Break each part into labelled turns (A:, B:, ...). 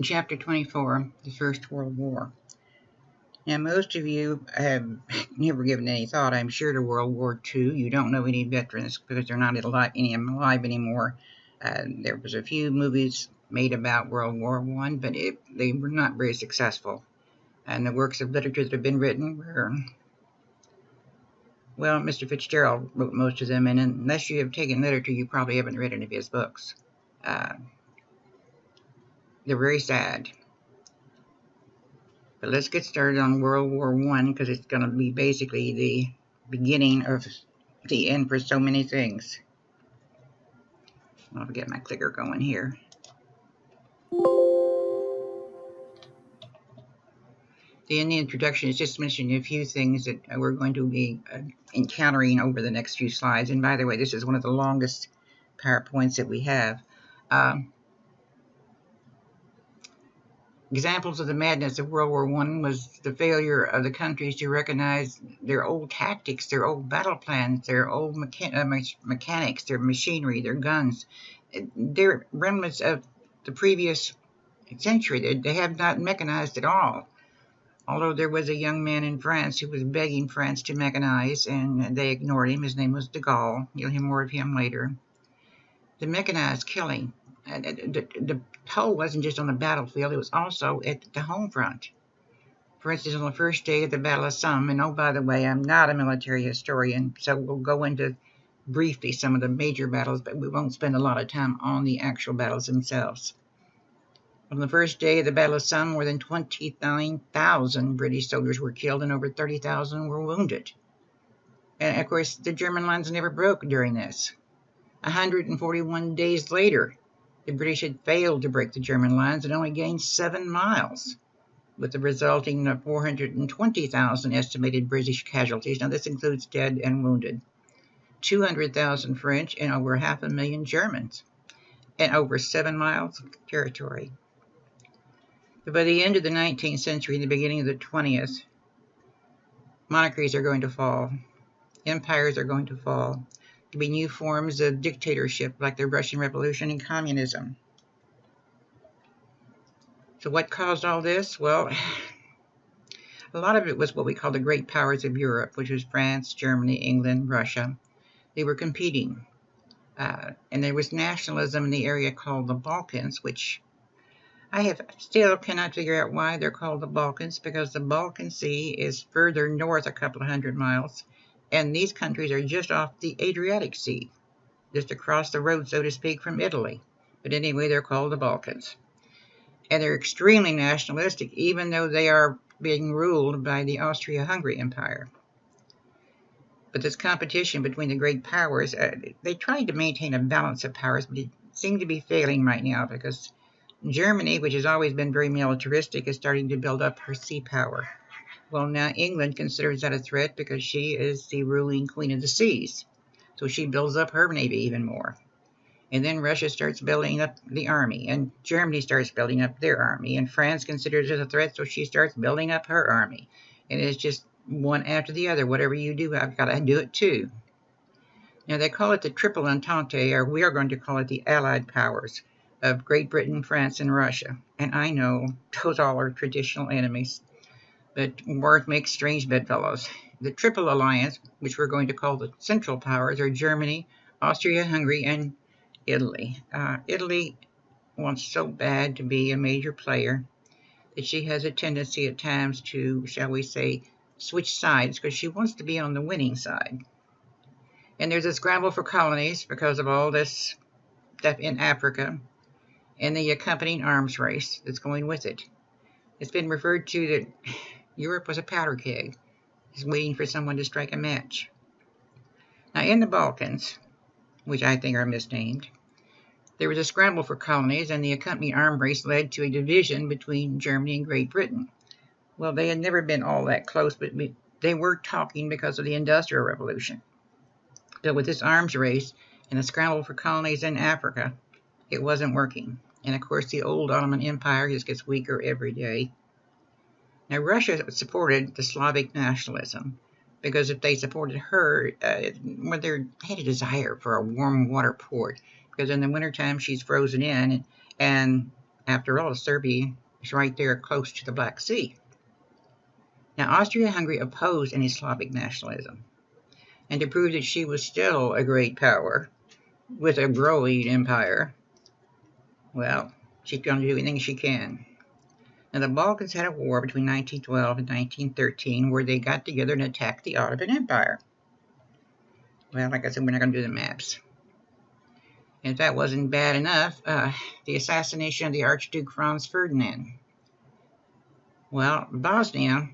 A: Chapter 24, The First World War. Now, most of you have never given any thought, I'm sure, to World War II. You don't know any veterans because they're not alive anymore. There was a few movies made about World War I, but they were not very successful. And the works of literature that have been written were, well, Mr. Fitzgerald wrote most of them, and unless you have taken literature, you probably haven't read any of his books. They're very sad. But let's get started on World War I because it's going to be basically the beginning of the end for so many things. I'll get my clicker going here. In the introduction is just mentioning a few things that we're going to be encountering over the next few slides. And by the way, this is one of the longest PowerPoints that we have. Examples of the madness of World War I was the failure of the countries to recognize their old tactics, their old battle plans, their old mechanics, their machinery, their guns. They're remnants of the previous century. They have not mechanized at all. Although there was a young man in France who was begging France to mechanize, and they ignored him. His name was de Gaulle. You'll hear more of him later. The mechanized killing. The toll wasn't just on the battlefield, it was also at the home front. For instance, on the first day of the Battle of Somme, and oh, by the way, I'm not a military historian, so we'll go into briefly some of the major battles, but we won't spend a lot of time on the actual battles themselves. On the first day of the Battle of Somme, more than 29,000 British soldiers were killed and over 30,000 were wounded. And of course, the German lines never broke during this. 141 days later, the British had failed to break the German lines and only gained 7 miles, with the resulting 420,000 estimated British casualties. Now, this includes dead and wounded. 200,000 French and over 500,000 Germans, and over 7 miles of territory. But by the end of the 19th century and the beginning of the 20th, monarchies are going to fall. Empires are going to fall. There'll be new forms of dictatorship like the Russian Revolution and communism. So what caused all this? Well, a lot of it was what we call the great powers of Europe, which was France, Germany, England, Russia. They were competing. And there was nationalism in the area called the Balkans, which I still cannot figure out why they're called the Balkans, because the Balkan Sea is further north a couple of hundred miles. And these countries are just off the Adriatic Sea, just across the road, so to speak, from Italy. But anyway, they're called the Balkans. And they're extremely nationalistic, even though they are being ruled by the Austria-Hungary Empire. But this competition between the great powers, they tried to maintain a balance of powers, but it seemed to be failing right now because Germany, which has always been very militaristic, is starting to build up her sea power. Well, now England considers that a threat because she is the ruling queen of the seas. So she builds up her navy even more. And then Russia starts building up the army, and Germany starts building up their army, and France considers it a threat, so she starts building up her army. And it's just one after the other. Whatever you do, I've got to do it too. Now, they call it the Triple Entente, or we are going to call it the Allied powers of Great Britain, France, and Russia. And I know those all are traditional enemies. But war makes strange bedfellows. The Triple Alliance, which we're going to call the Central Powers, are Germany, Austria-Hungary, and Italy. Italy wants so bad to be a major player that she has a tendency at times to, shall we say, switch sides because she wants to be on the winning side. And there's a scramble for colonies because of all this stuff in Africa and the accompanying arms race that's going with it. It's been referred to that Europe was a powder keg, just waiting for someone to strike a match. Now, in the Balkans, which I think are misnamed, there was a scramble for colonies, and the accompanying arms race led to a division between Germany and Great Britain. Well, they had never been all that close, but they were talking because of the Industrial Revolution. So with this arms race and the scramble for colonies in Africa, it wasn't working. And of course, the old Ottoman Empire just gets weaker every day. Now, Russia supported the Slavic nationalism because if they supported her, they had a desire for a warm water port because in the wintertime she's frozen in, and After all, Serbia is right there close to the Black Sea. Now, Austria-Hungary opposed any Slavic nationalism, and to prove that she was still a great power with a growing empire, well, she's going to do anything she can. Now, the Balkans had a war between 1912 and 1913 where they got together and attacked the Ottoman Empire. Well, like I said, we're not going to do the maps. If that wasn't bad enough, the assassination of the Archduke Franz Ferdinand. Well, Bosnia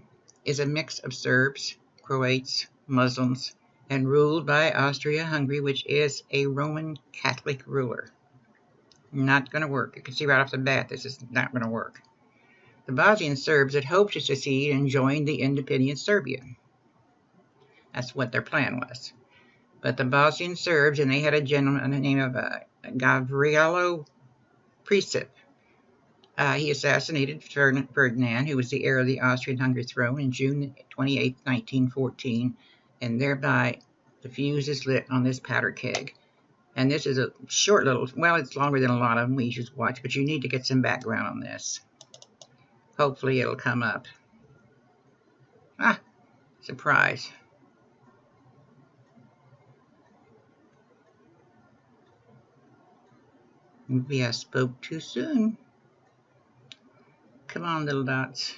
A: is a mix of Serbs, Croats, Muslims, and ruled by Austria-Hungary, which is a Roman Catholic ruler. Not going to work. You can see right off the bat this is not going to work. The Bosnian Serbs had hoped to secede and join the independent Serbia. That's what their plan was. But the Bosnian Serbs, and they had a gentleman by the name of Gavrilo Princip. He assassinated Ferdinand, who was the heir of the Austrian-Hungary throne, in June 28, 1914, and thereby the fuse is lit on this powder keg. And this is a short little, well, it's longer than a lot of them we just watch, but you need to get some background on this. Hopefully it'll come up. Ah, surprise. Maybe I spoke too soon. Come on, little dots.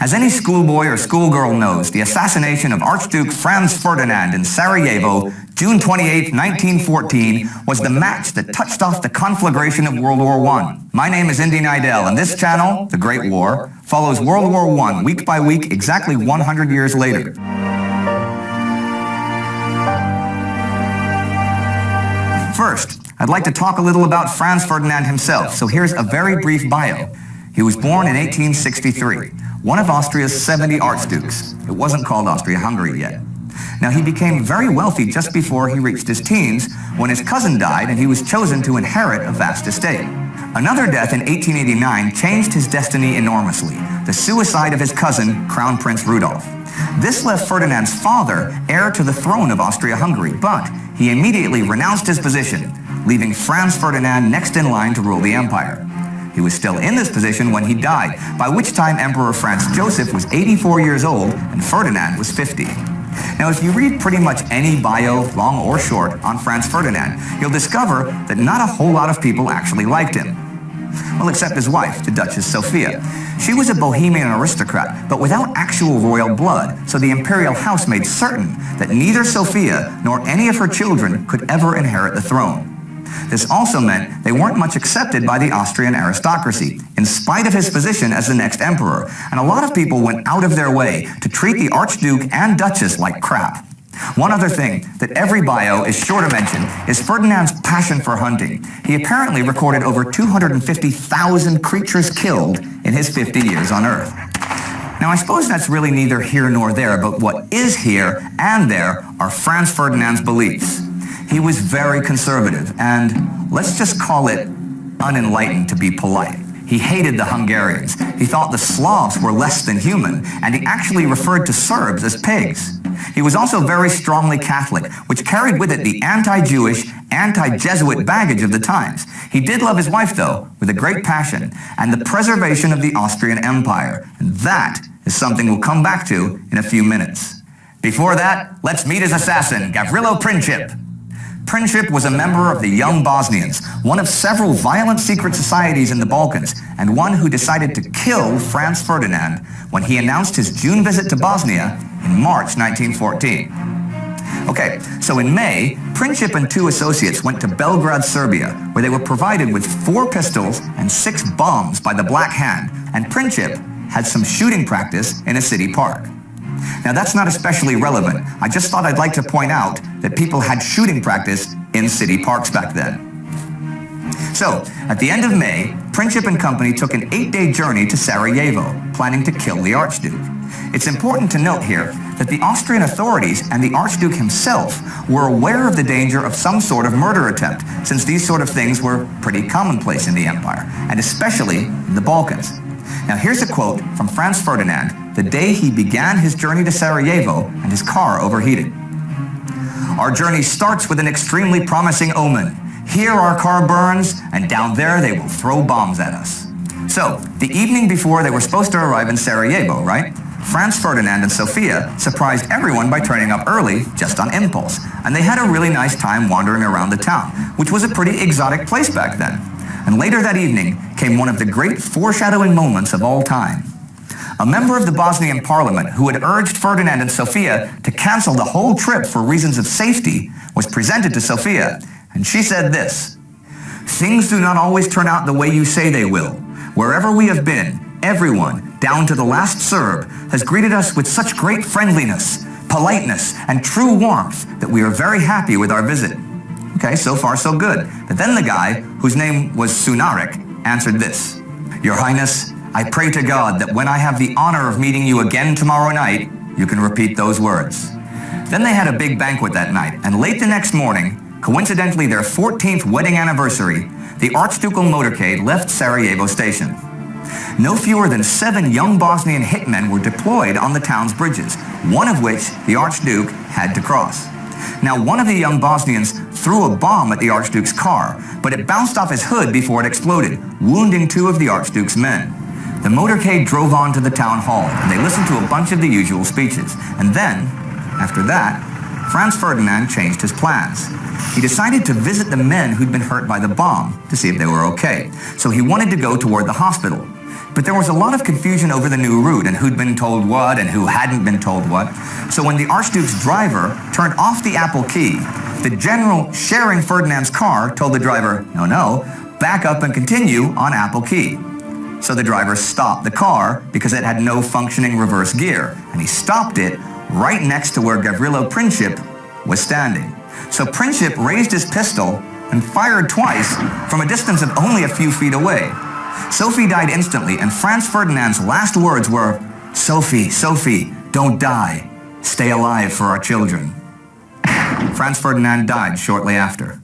B: As any schoolboy or schoolgirl knows, the assassination of Archduke Franz Ferdinand in Sarajevo, June 28, 1914, was the match that touched off the conflagration of World War I. My name is Indy Neidell, and this channel, The Great War, follows World War I week by week exactly 100 years later. First, I'd like to talk a little about Franz Ferdinand himself, so here's a very brief bio. He was born in 1863, one of Austria's 70 archdukes. It wasn't called Austria-Hungary yet. Now, he became very wealthy just before he reached his teens, when his cousin died and he was chosen to inherit a vast estate. Another death in 1889 changed his destiny enormously, the suicide of his cousin, Crown Prince Rudolf. This left Ferdinand's father heir to the throne of Austria-Hungary, but he immediately renounced his position, leaving Franz Ferdinand next in line to rule the empire. He was still in this position when he died, by which time Emperor Franz Joseph was 84 years old and Ferdinand was 50. Now, if you read pretty much any bio, long or short, on Franz Ferdinand, you'll discover that not a whole lot of people actually liked him. Well, except his wife, the Duchess Sophia. She was a Bohemian aristocrat, but without actual royal blood, so the imperial house made certain that neither Sophia nor any of her children could ever inherit the throne. This also meant they weren't much accepted by the Austrian aristocracy, in spite of his position as the next emperor, and a lot of people went out of their way to treat the Archduke and Duchess like crap. One other thing that every bio is sure to mention is Ferdinand's passion for hunting. He apparently recorded over 250,000 creatures killed in his 50 years on Earth. Now, I suppose that's really neither here nor there, but what is here and there are Franz Ferdinand's beliefs. He was very conservative and, let's just call it, unenlightened to be polite. He hated the Hungarians. He thought the Slavs were less than human, and he actually referred to Serbs as pigs. He was also very strongly Catholic, which carried with it the anti-Jewish, anti-Jesuit baggage of the times. He did love his wife, though, with a great passion, and the preservation of the Austrian Empire. And that is something we'll come back to in a few minutes. Before that, let's meet his assassin, Gavrilo Princip. Princip was a member of the Young Bosnians, one of several violent secret societies in the Balkans, and one who decided to kill Franz Ferdinand when he announced his June visit to Bosnia in March 1914. Okay, so in May, Princip and two associates went to Belgrade, Serbia, where they were provided with 4 pistols and 6 bombs by the Black Hand, and Princip had some shooting practice in a city park. Now, that's not especially relevant. I just thought I'd like to point out that people had shooting practice in city parks back then. So, at the end of May, Princip and company took an 8-day journey to Sarajevo, planning to kill the Archduke. It's important to note here that the Austrian authorities and the Archduke himself were aware of the danger of some sort of murder attempt, since these sort of things were pretty commonplace in the empire, and especially in the Balkans. Now here's a quote from Franz Ferdinand the day he began his journey to Sarajevo and his car overheated. "Our journey starts with an extremely promising omen. Here our car burns, and down there they will throw bombs at us." So, the evening before they were supposed to arrive in Sarajevo, right? Franz Ferdinand and Sophia surprised everyone by turning up early, just on impulse, and they had a really nice time wandering around the town, which was a pretty exotic place back then. And later that evening came one of the great foreshadowing moments of all time. A member of the Bosnian parliament who had urged Ferdinand and Sophia to cancel the whole trip for reasons of safety was presented to Sophia, and she said this: "Things do not always turn out the way you say they will. Wherever we have been, everyone, down to the last Serb, has greeted us with such great friendliness, politeness, and true warmth that we are very happy with our visit." Okay, so far so good. But then the guy, whose name was Sunarik, answered this: "Your Highness, I pray to God that when I have the honor of meeting you again tomorrow night, you can repeat those words." Then they had a big banquet that night, and late the next morning, coincidentally their 14th wedding anniversary, the Archducal motorcade left Sarajevo station. No fewer than 7 young Bosnian hitmen were deployed on the town's bridges, one of which the Archduke had to cross. Now, one of the young Bosnians threw a bomb at the Archduke's car, but it bounced off his hood before it exploded, wounding 2 of the Archduke's men. The motorcade drove on to the town hall, and they listened to a bunch of the usual speeches. And then, after that, Franz Ferdinand changed his plans. He decided to visit the men who'd been hurt by the bomb to see if they were okay. So he wanted to go toward the hospital. But there was a lot of confusion over the new route and who'd been told what and who hadn't been told what. So when the Archduke's driver turned off the Apple key, the general sharing Ferdinand's car told the driver, no, back up and continue on Apple key. So the driver stopped the car because it had no functioning reverse gear, and he stopped it right next to where Gavrilo Princip was standing. So Princip raised his pistol and fired twice from a distance of only a few feet away. Sophie died instantly, and Franz Ferdinand's last words were, Sophie, don't die. Stay alive for our children." Franz Ferdinand died shortly after.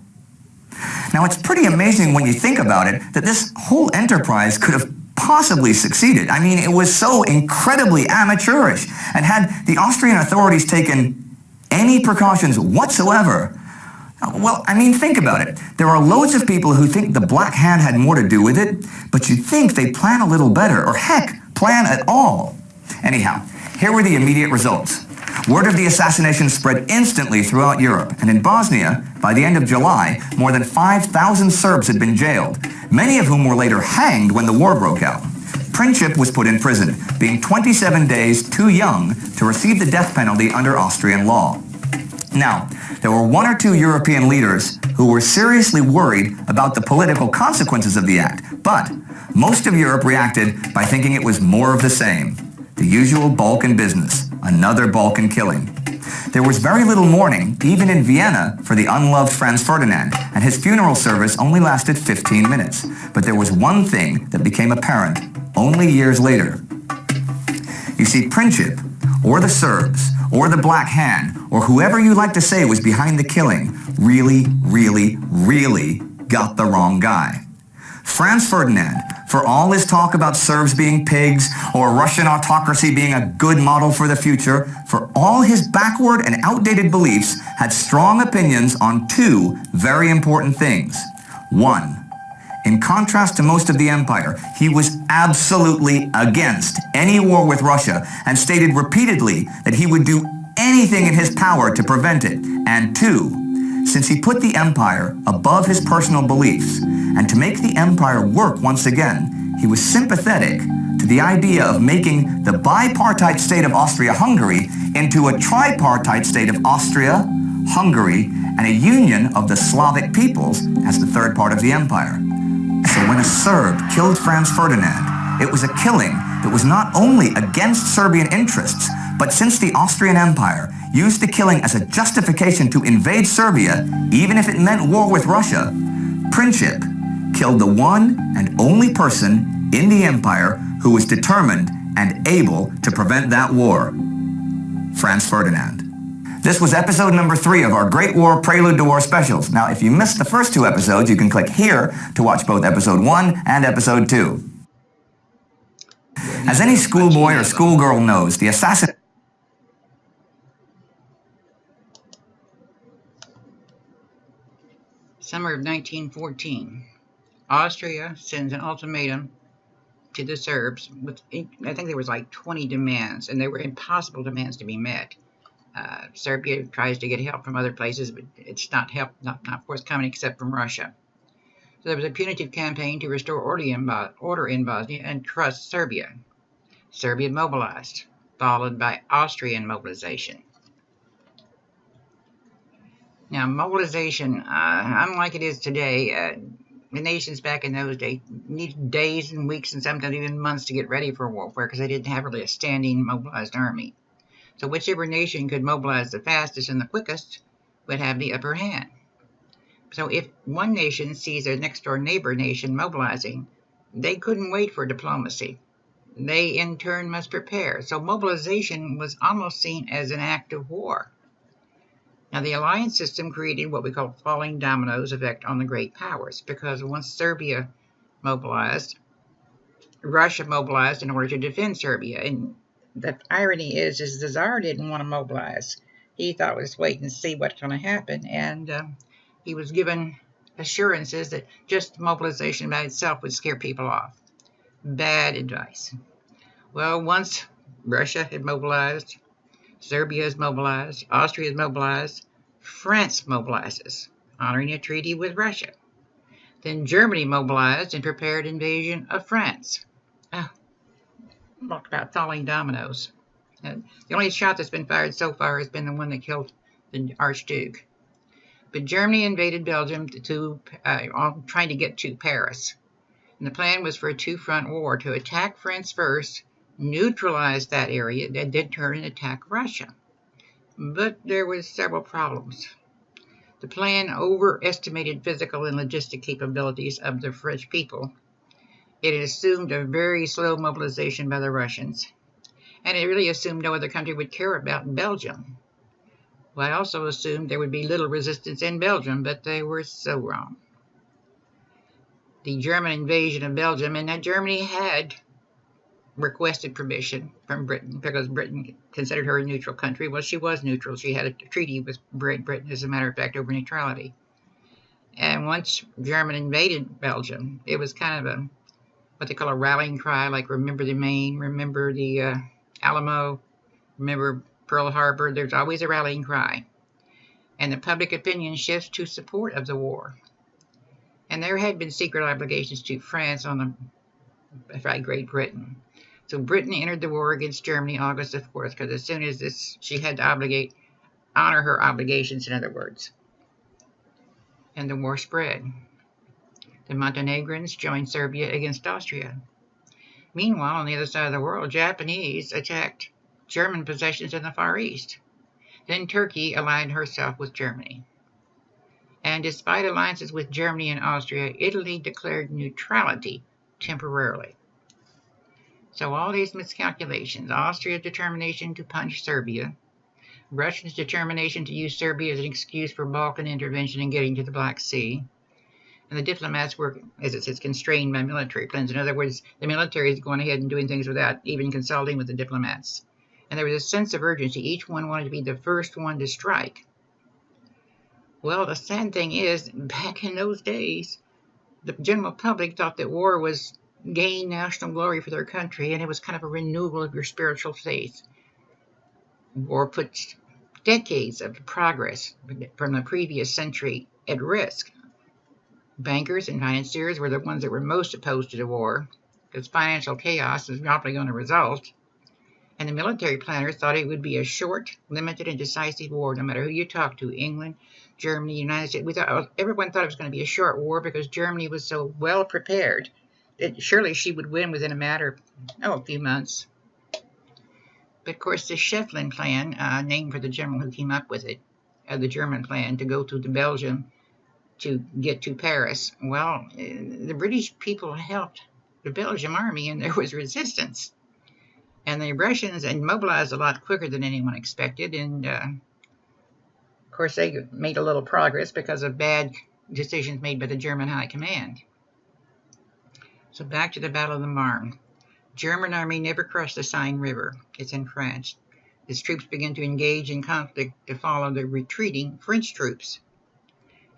B: Now, it's pretty amazing when you think about it that this whole enterprise could have possibly succeeded. I mean, it was so incredibly amateurish, and had the Austrian authorities taken any precautions whatsoever, well, I mean, think about it. There are loads of people who think the Black Hand had more to do with it, but you'd think they'd plan a little better, or heck, plan at all. Anyhow, here were the immediate results. Word of the assassination spread instantly throughout Europe, and in Bosnia, by the end of July, more than 5,000 Serbs had been jailed, many of whom were later hanged when the war broke out. Princip was put in prison, being 27 days too young to receive the death penalty under Austrian law. Now, there were 1 or 2 European leaders who were seriously worried about the political consequences of the act, but most of Europe reacted by thinking it was more of the same. The usual Balkan business, another Balkan killing. There was very little mourning, even in Vienna, for the unloved Franz Ferdinand, and his funeral service only lasted 15 minutes. But there was one thing that became apparent only years later. You see, Princip, or the Serbs, or the Black Hand, or whoever you like to say was behind the killing, really got the wrong guy. Franz Ferdinand, for all his talk about Serbs being pigs or Russian autocracy being a good model for the future, for all his backward and outdated beliefs, had strong opinions on 2 very important things. 1, in contrast to most of the empire, he was absolutely against any war with Russia and stated repeatedly that he would do anything in his power to prevent it. And 2, since he put the empire above his personal beliefs, and to make the empire work once again, he was sympathetic to the idea of making the bipartite state of Austria-Hungary into a tripartite state of Austria, Hungary, and a union of the Slavic peoples as the third part of the empire. So when a Serb killed Franz Ferdinand, it was a killing that was not only against Serbian interests, but since the Austrian Empire used the killing as a justification to invade Serbia, even if it meant war with Russia, Princip killed the one and only person in the empire who was determined and able to prevent that war. Franz Ferdinand. This was episode number 3 of our Great War Prelude to War specials. Now, if you missed the first 2 episodes, you can click here to watch both episode 1 and episode 2. As any schoolboy or schoolgirl knows, the assassin...
A: Summer of 1914. Austria sends an ultimatum to the Serbs with, I think there was like 20 demands, and they were impossible demands to be met. Serbia tries to get help from other places, but it's not not forthcoming except from Russia. So there was a punitive campaign to restore order in Bosnia and trust Serbia. Serbia mobilized, followed by Austrian mobilization. Now, mobilization, unlike it is today, the nations back in those days needed days and weeks and sometimes even months to get ready for warfare because they didn't have really a standing mobilized army. So whichever nation could mobilize the fastest and the quickest would have the upper hand. So if one nation sees their next door neighbor nation mobilizing, they couldn't wait for diplomacy. They in turn must prepare. So mobilization was almost seen as an act of war. Now the alliance system created what we call falling dominoes effect on the great powers, because once Serbia mobilized, Russia mobilized in order to defend Serbia. And the irony is the Tsar didn't want to mobilize. He thought, let's wait and see what's going to happen. And he was given assurances that just mobilization by itself would scare people off. Bad advice. Well, once Russia had mobilized, Serbia is mobilized, Austria is mobilized, France mobilizes, honoring a treaty with Russia. Then Germany mobilized and prepared invasion of France. Talk about falling dominoes. The only shot that's been fired so far has been the one that killed the Archduke. But Germany invaded Belgium trying to get to Paris. And the plan was for a two-front war, to attack France first, neutralize that area, and then turn and attack Russia. But there were several problems. The plan overestimated physical and logistic capabilities of the French people. It assumed a very slow mobilization by the Russians, and it really assumed no other country would care about Belgium. Well, I also assumed there would be little resistance in Belgium, but they were so wrong. The German invasion of Belgium, and that Germany had requested permission from Britain because Britain considered her a neutral country. Well, she was neutral. She had a treaty with Britain, as a matter of fact, over neutrality. And once Germany invaded Belgium, it was kind of what they call a rallying cry, like remember the Maine, remember the Alamo, remember Pearl Harbor. There's always a rallying cry. And the public opinion shifts to support of the war. And there had been secret obligations to France by Great Britain. So Britain entered the war against Germany August the 4th, because as soon as she had to honor her obligations, in other words. And the war spread. The Montenegrins joined Serbia against Austria. Meanwhile, on the other side of the world, Japanese attacked German possessions in the Far East. Then Turkey allied herself with Germany. And despite alliances with Germany and Austria, Italy declared neutrality temporarily. So all these miscalculations, Austria's determination to punish Serbia, Russia's determination to use Serbia as an excuse for Balkan intervention and getting to the Black Sea, and the diplomats were, as it says, constrained by military plans. In other words, the military is going ahead and doing things without even consulting with the diplomats. And there was a sense of urgency. Each one wanted to be the first one to strike. Well, the sad thing is, back in those days, the general public thought that war was gaining national glory for their country, and it was kind of a renewal of your spiritual faith. War puts decades of progress from the previous century at risk. Bankers and financiers were the ones that were most opposed to the war, because financial chaos was probably going to result. And the military planners thought it would be a short, limited, and decisive war, no matter who you talk to, England, Germany, United States. Everyone thought it was going to be a short war because Germany was so well prepared that surely she would win within a matter of a few months. But of course, the Schefflin plan, named for the general who came up with it, the German plan to go to Belgium to get to Paris. Well, the British people helped the Belgian army, and there was resistance. And the Russians mobilized a lot quicker than anyone expected. And of course, they made a little progress because of bad decisions made by the German High Command. So back to the Battle of the Marne. German army never crossed the Seine River. It's in France. Its troops began to engage in conflict to follow the retreating French troops.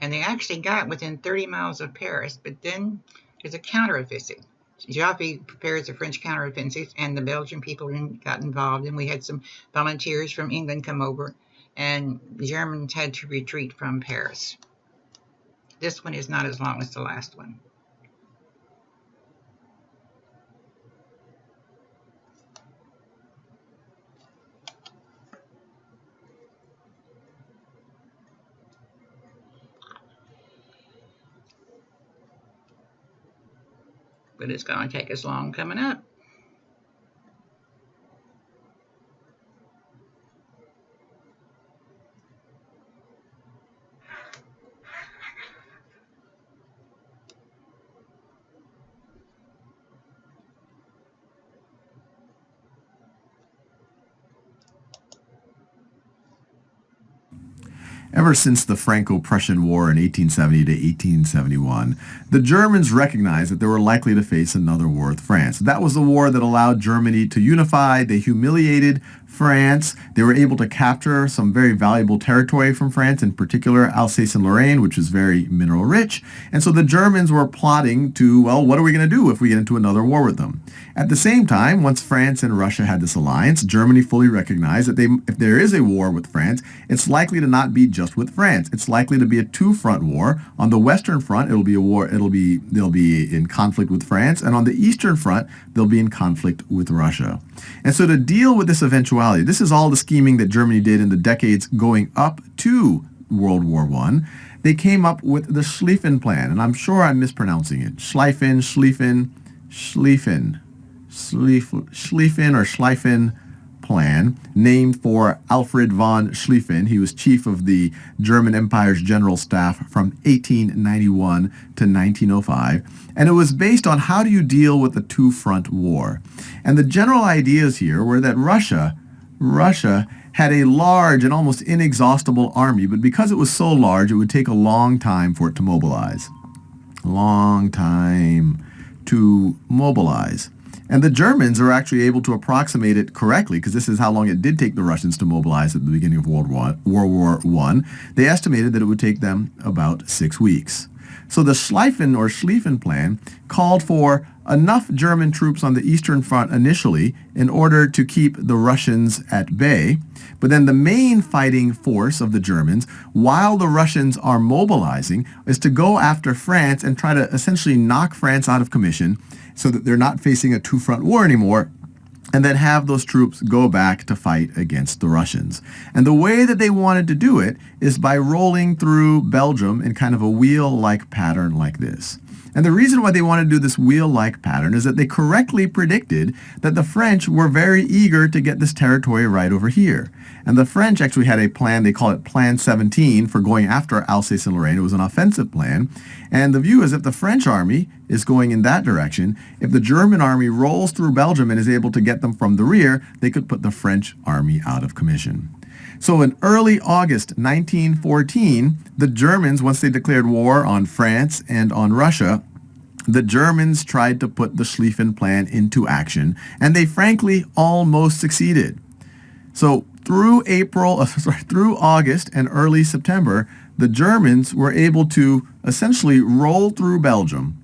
A: And they actually got within 30 miles of Paris, but then there's a counteroffensive. Joffre prepares the French counteroffensive, and the Belgian people got involved, and we had some volunteers from England come over, and the Germans had to retreat from Paris. This one is not as long as the last one. But it's going to take us long coming up.
C: Ever since the Franco-Prussian War in 1870 to 1871, the Germans recognized that they were likely to face another war with France. That was the war that allowed Germany to unify. They humiliated France. They were able to capture some very valuable territory from France, in particular Alsace and Lorraine, which is very mineral rich. And so the Germans were plotting to, well, what are we going to do if we get into another war with them? At the same time, once France and Russia had this alliance, Germany fully recognized that if there is a war with France, it's likely to not be just with France. It's likely to be a two-front war. On the Western Front, it'll be a war. They'll be in conflict with France, and on the Eastern Front, they'll be in conflict with Russia. And so to deal with this eventuality, this is all the scheming that Germany did in the decades going up to World War I. They came up with the Schlieffen Plan, and I'm sure I'm mispronouncing it. Schlieffen Plan, named for Alfred von Schlieffen. He was chief of the German Empire's General Staff from 1891 to 1905, and it was based on how do you deal with a two-front war. And the general ideas here were that Russia had a large and almost inexhaustible army, but because it was so large, it would take a long time for it to mobilize. Long time to mobilize. And the Germans are actually able to approximate it correctly, because this is how long it did take the Russians to mobilize at the beginning of World War I. They estimated that it would take them about 6 weeks. So the Schlieffen Plan called for enough German troops on the Eastern Front initially in order to keep the Russians at bay. But then the main fighting force of the Germans, while the Russians are mobilizing, is to go after France and try to essentially knock France out of commission so that they're not facing a two-front war anymore, and then have those troops go back to fight against the Russians. And the way that they wanted to do it is by rolling through Belgium in kind of a wheel-like pattern like this. And the reason why they wanted to do this wheel-like pattern is that they correctly predicted that the French were very eager to get this territory right over here. And the French actually had a plan, they call it Plan 17, for going after Alsace and Lorraine. It was an offensive plan. And the view is if the French army is going in that direction, if the German army rolls through Belgium and is able to get them from the rear, they could put the French army out of commission. So in early August 1914, the Germans, once they declared war on France and on Russia, the Germans tried to put the Schlieffen Plan into action, and they frankly almost succeeded. So through August and early September, the Germans were able to essentially roll through Belgium,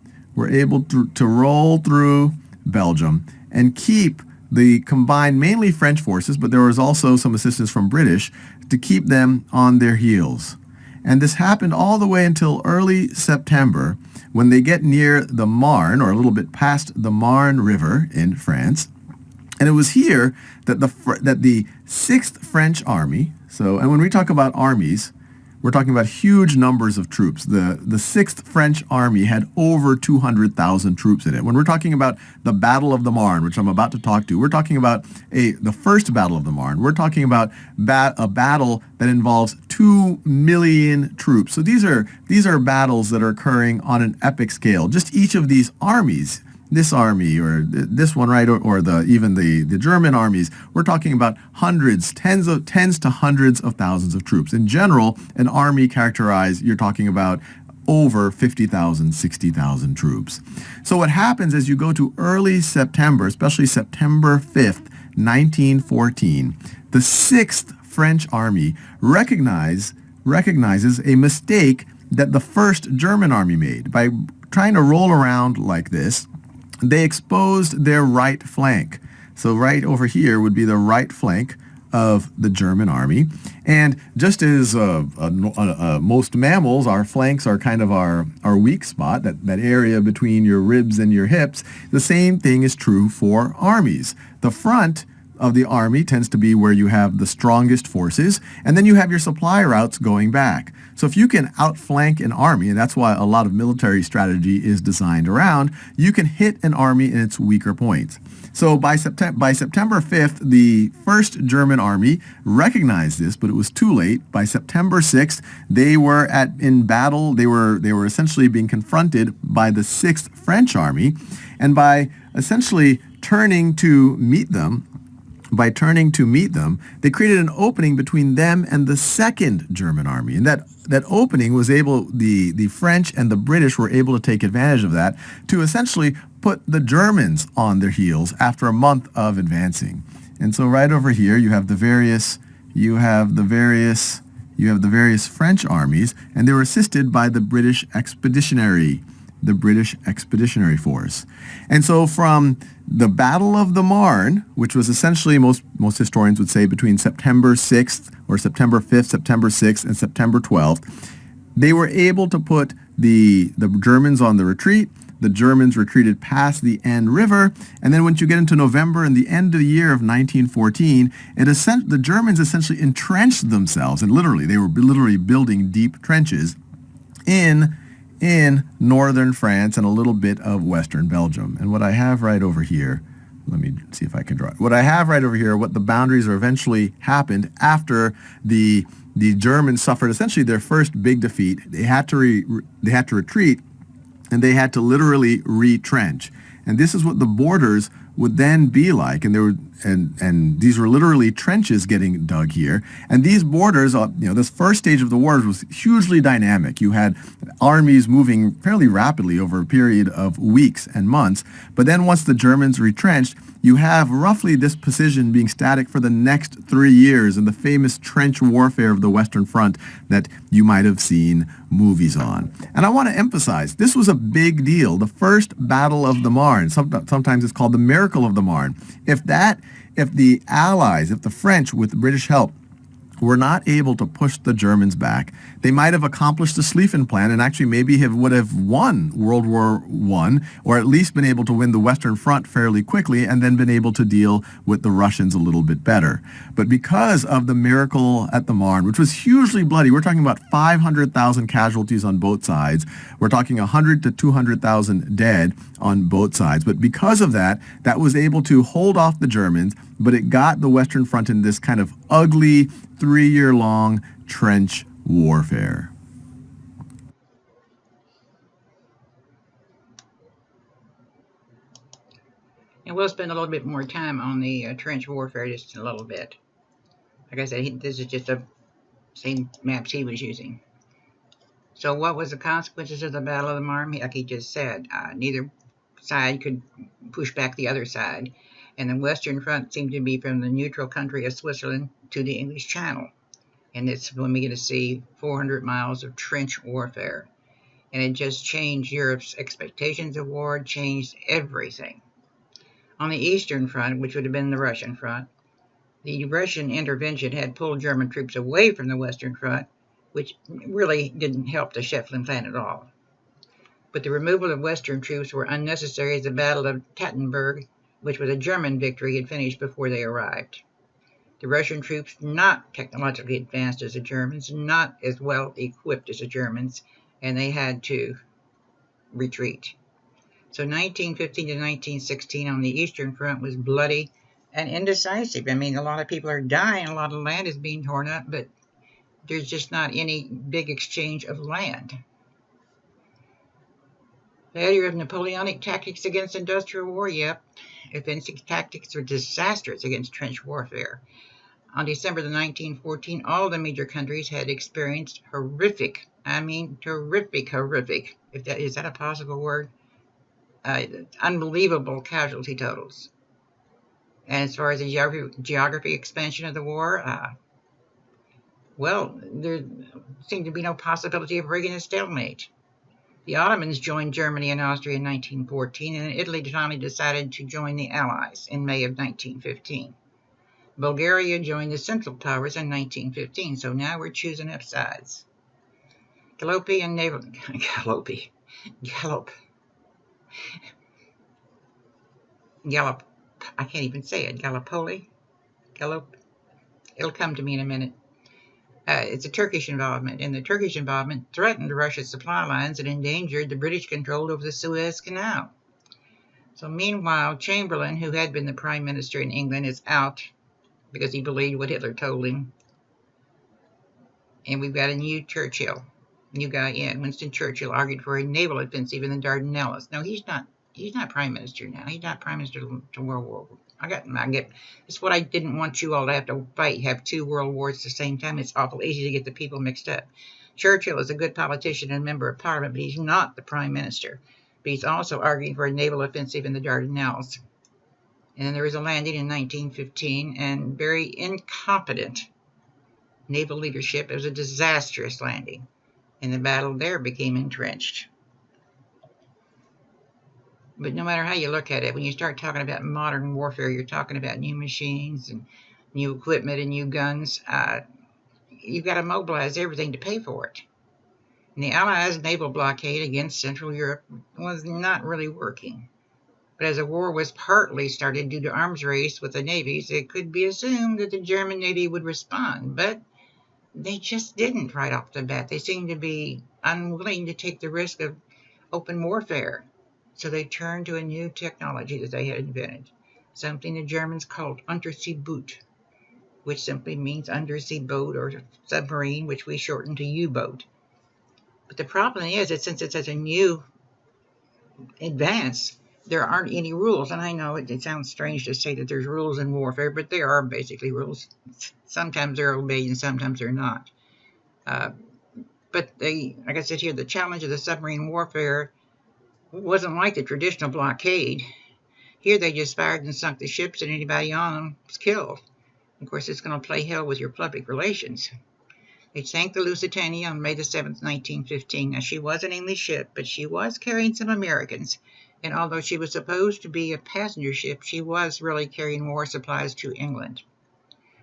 C: and keep the combined, mainly French forces, but there was also some assistance from British, to keep them on their heels. And this happened all the way until early September, when they get near the Marne, or a little bit past the Marne River in France. And it was here that the 6th French Army, and when we talk about armies, we're talking about huge numbers of troops. The 6th French Army had over 200,000 troops in it. When we're talking about the Battle of the Marne, which I'm about to talk to, we're talking about the first Battle of the Marne. We're talking about a battle that involves 2 million troops. So these are battles that are occurring on an epic scale. Just each of these armies this army or this one, right, or even the German armies, we're talking about hundreds, tens to hundreds of thousands of troops. In general, an army characterized, you're talking about over 50,000, 60,000 troops. So what happens is you go to early September, especially September 5th, 1914, the 6th French Army recognizes a mistake that the 1st German Army made. By trying to roll around like this, they exposed their right flank. So right over here would be the right flank of the German army. And just as most mammals, our flanks are kind of our weak spot, that area between your ribs and your hips, the same thing is true for armies. The front of the army tends to be where you have the strongest forces, and then you have your supply routes going back. So if you can outflank an army, and that's why a lot of military strategy is designed around, you can hit an army in its weaker points. So by September 5th, the 1st German Army recognized this, but it was too late. By September 6th, they were in battle. They were essentially being confronted by the 6th French Army, and by essentially turning to meet them, they created an opening between them and the 2nd German Army. And that opening was the French and the British were able to take advantage of that to essentially put the Germans on their heels after a month of advancing. And so right over here you have the various French armies, and they were assisted by the British Expeditionary Force. And so from the Battle of the Marne, which was essentially, most historians would say, between September 6th or September 5th, September 6th, and September 12th, they were able to put the Germans on the retreat. The Germans retreated past the Aisne River, and then once you get into November and the end of the year of 1914, the Germans essentially entrenched themselves, and they were literally building deep trenches in northern France and a little bit of western Belgium. And what I have right over here, let me see if I can draw it. What I have right over here, what the boundaries are eventually happened after the Germans suffered essentially their first big defeat. They had to retreat, and they had to literally retrench. And this is what the borders would then be like. And these were literally trenches getting dug here. And these borders, this first stage of the war was hugely dynamic. You had armies moving fairly rapidly over a period of weeks and months. But then once the Germans retrenched, you have roughly this position being static for the next 3 years in the famous trench warfare of the Western Front that you might have seen movies on. And I want to emphasize, this was a big deal. The first Battle of the Marne, sometimes it's called the Miracle of the Marne. If the Allies, if the French, with British help, were not able to push the Germans back, they might have accomplished the Schlieffen Plan and actually maybe would have won World War I, or at least been able to win the Western Front fairly quickly and then been able to deal with the Russians a little bit better. But because of the Miracle at the Marne, which was hugely bloody, we're talking about 500,000 casualties on both sides. We're talking 100 to 200,000 dead on both sides. But because of that was able to hold off the Germans, but it got the Western Front in this kind of ugly 3-year-long trench warfare.
A: And we'll spend a little bit more time on the trench warfare just in a little bit. Like I said, this is just the same maps he was using. So what was the consequences of the Battle of the Marne? Like he just said, neither side could push back the other side. And the Western Front seemed to be from the neutral country of Switzerland to the English Channel. And it's when we get to see 400 miles of trench warfare. And it just changed Europe's expectations of war, changed everything. On the Eastern Front, which would have been the Russian front, the Russian intervention had pulled German troops away from the Western Front, which really didn't help the Schlieffen Plan at all. But the removal of Western troops were unnecessary as the Battle of Tannenberg, which was a German victory, had finished before they arrived. The Russian troops, not technologically advanced as the Germans, not as well equipped as the Germans, and they had to retreat. So 1915 to 1916 on the Eastern Front was bloody and indecisive. I mean, a lot of people are dying, a lot of land is being torn up, but there's just not any big exchange of land. Failure of Napoleonic tactics against industrial war, yep. Offensive tactics were disastrous against trench warfare. On December the 1914, all the major countries had experienced horrific, I mean horrific, is that a possible word? Unbelievable casualty totals. And as far as the geography expansion of the war, well, there seemed to be no possibility of rigging a stalemate. The Ottomans joined Germany and Austria in 1914, and Italy finally decided to join the Allies in May of 1915. Bulgaria joined the Central Powers in 1915, so now we're choosing up sides. Gallop. I can't even say it. Gallipoli? Gallop. It'll come to me in a minute. It's a Turkish involvement, and the Turkish involvement threatened Russia's supply lines and endangered the British control over the Suez Canal. So meanwhile, Chamberlain, who had been the prime minister in England, is out because he believed what Hitler told him. And we've got a new Churchill, new guy in. Winston Churchill argued for a naval offensive in the Dardanelles. No, he's not prime minister now. He's not prime minister to World War. It's what I didn't want you all to have to fight, have two world wars at the same time. It's awful easy to get the people mixed up. Churchill is a good politician and member of parliament, but he's not the prime minister. But he's also arguing for a naval offensive in the Dardanelles. And then there was a landing in 1915, and very incompetent naval leadership. It was a disastrous landing, and the battle there became entrenched. But no matter how you look at it, when you start talking about modern warfare, you're talking about new machines and new equipment and new guns. You've got to mobilize everything to pay for it. And the Allies' naval blockade against Central Europe was not really working. But as the war was partly started due to arms race with the navies, it could be assumed that the German Navy would respond. But they just didn't right off the bat. They seemed to be unwilling to take the risk of open warfare. So they turned to a new technology that they had invented, something the Germans called Unterseeboot, which simply means undersea boat or submarine, which we shorten to U-boat. But the problem is that since it's such a new advance, there aren't any rules. And I know it sounds strange to say that there's rules in warfare, but there are basically rules. Sometimes they're obeyed and sometimes they're not. But like I said here, the challenge of the submarine warfare wasn't like the traditional blockade. Here they just fired and sunk the ships, and anybody on them was killed. Of course, it's going to play hell with your public relations. They sank the Lusitania on May the 7th, 1915. Now, she was an English ship, but she was carrying some Americans. And although she was supposed to be a passenger ship, she was really carrying war supplies to England.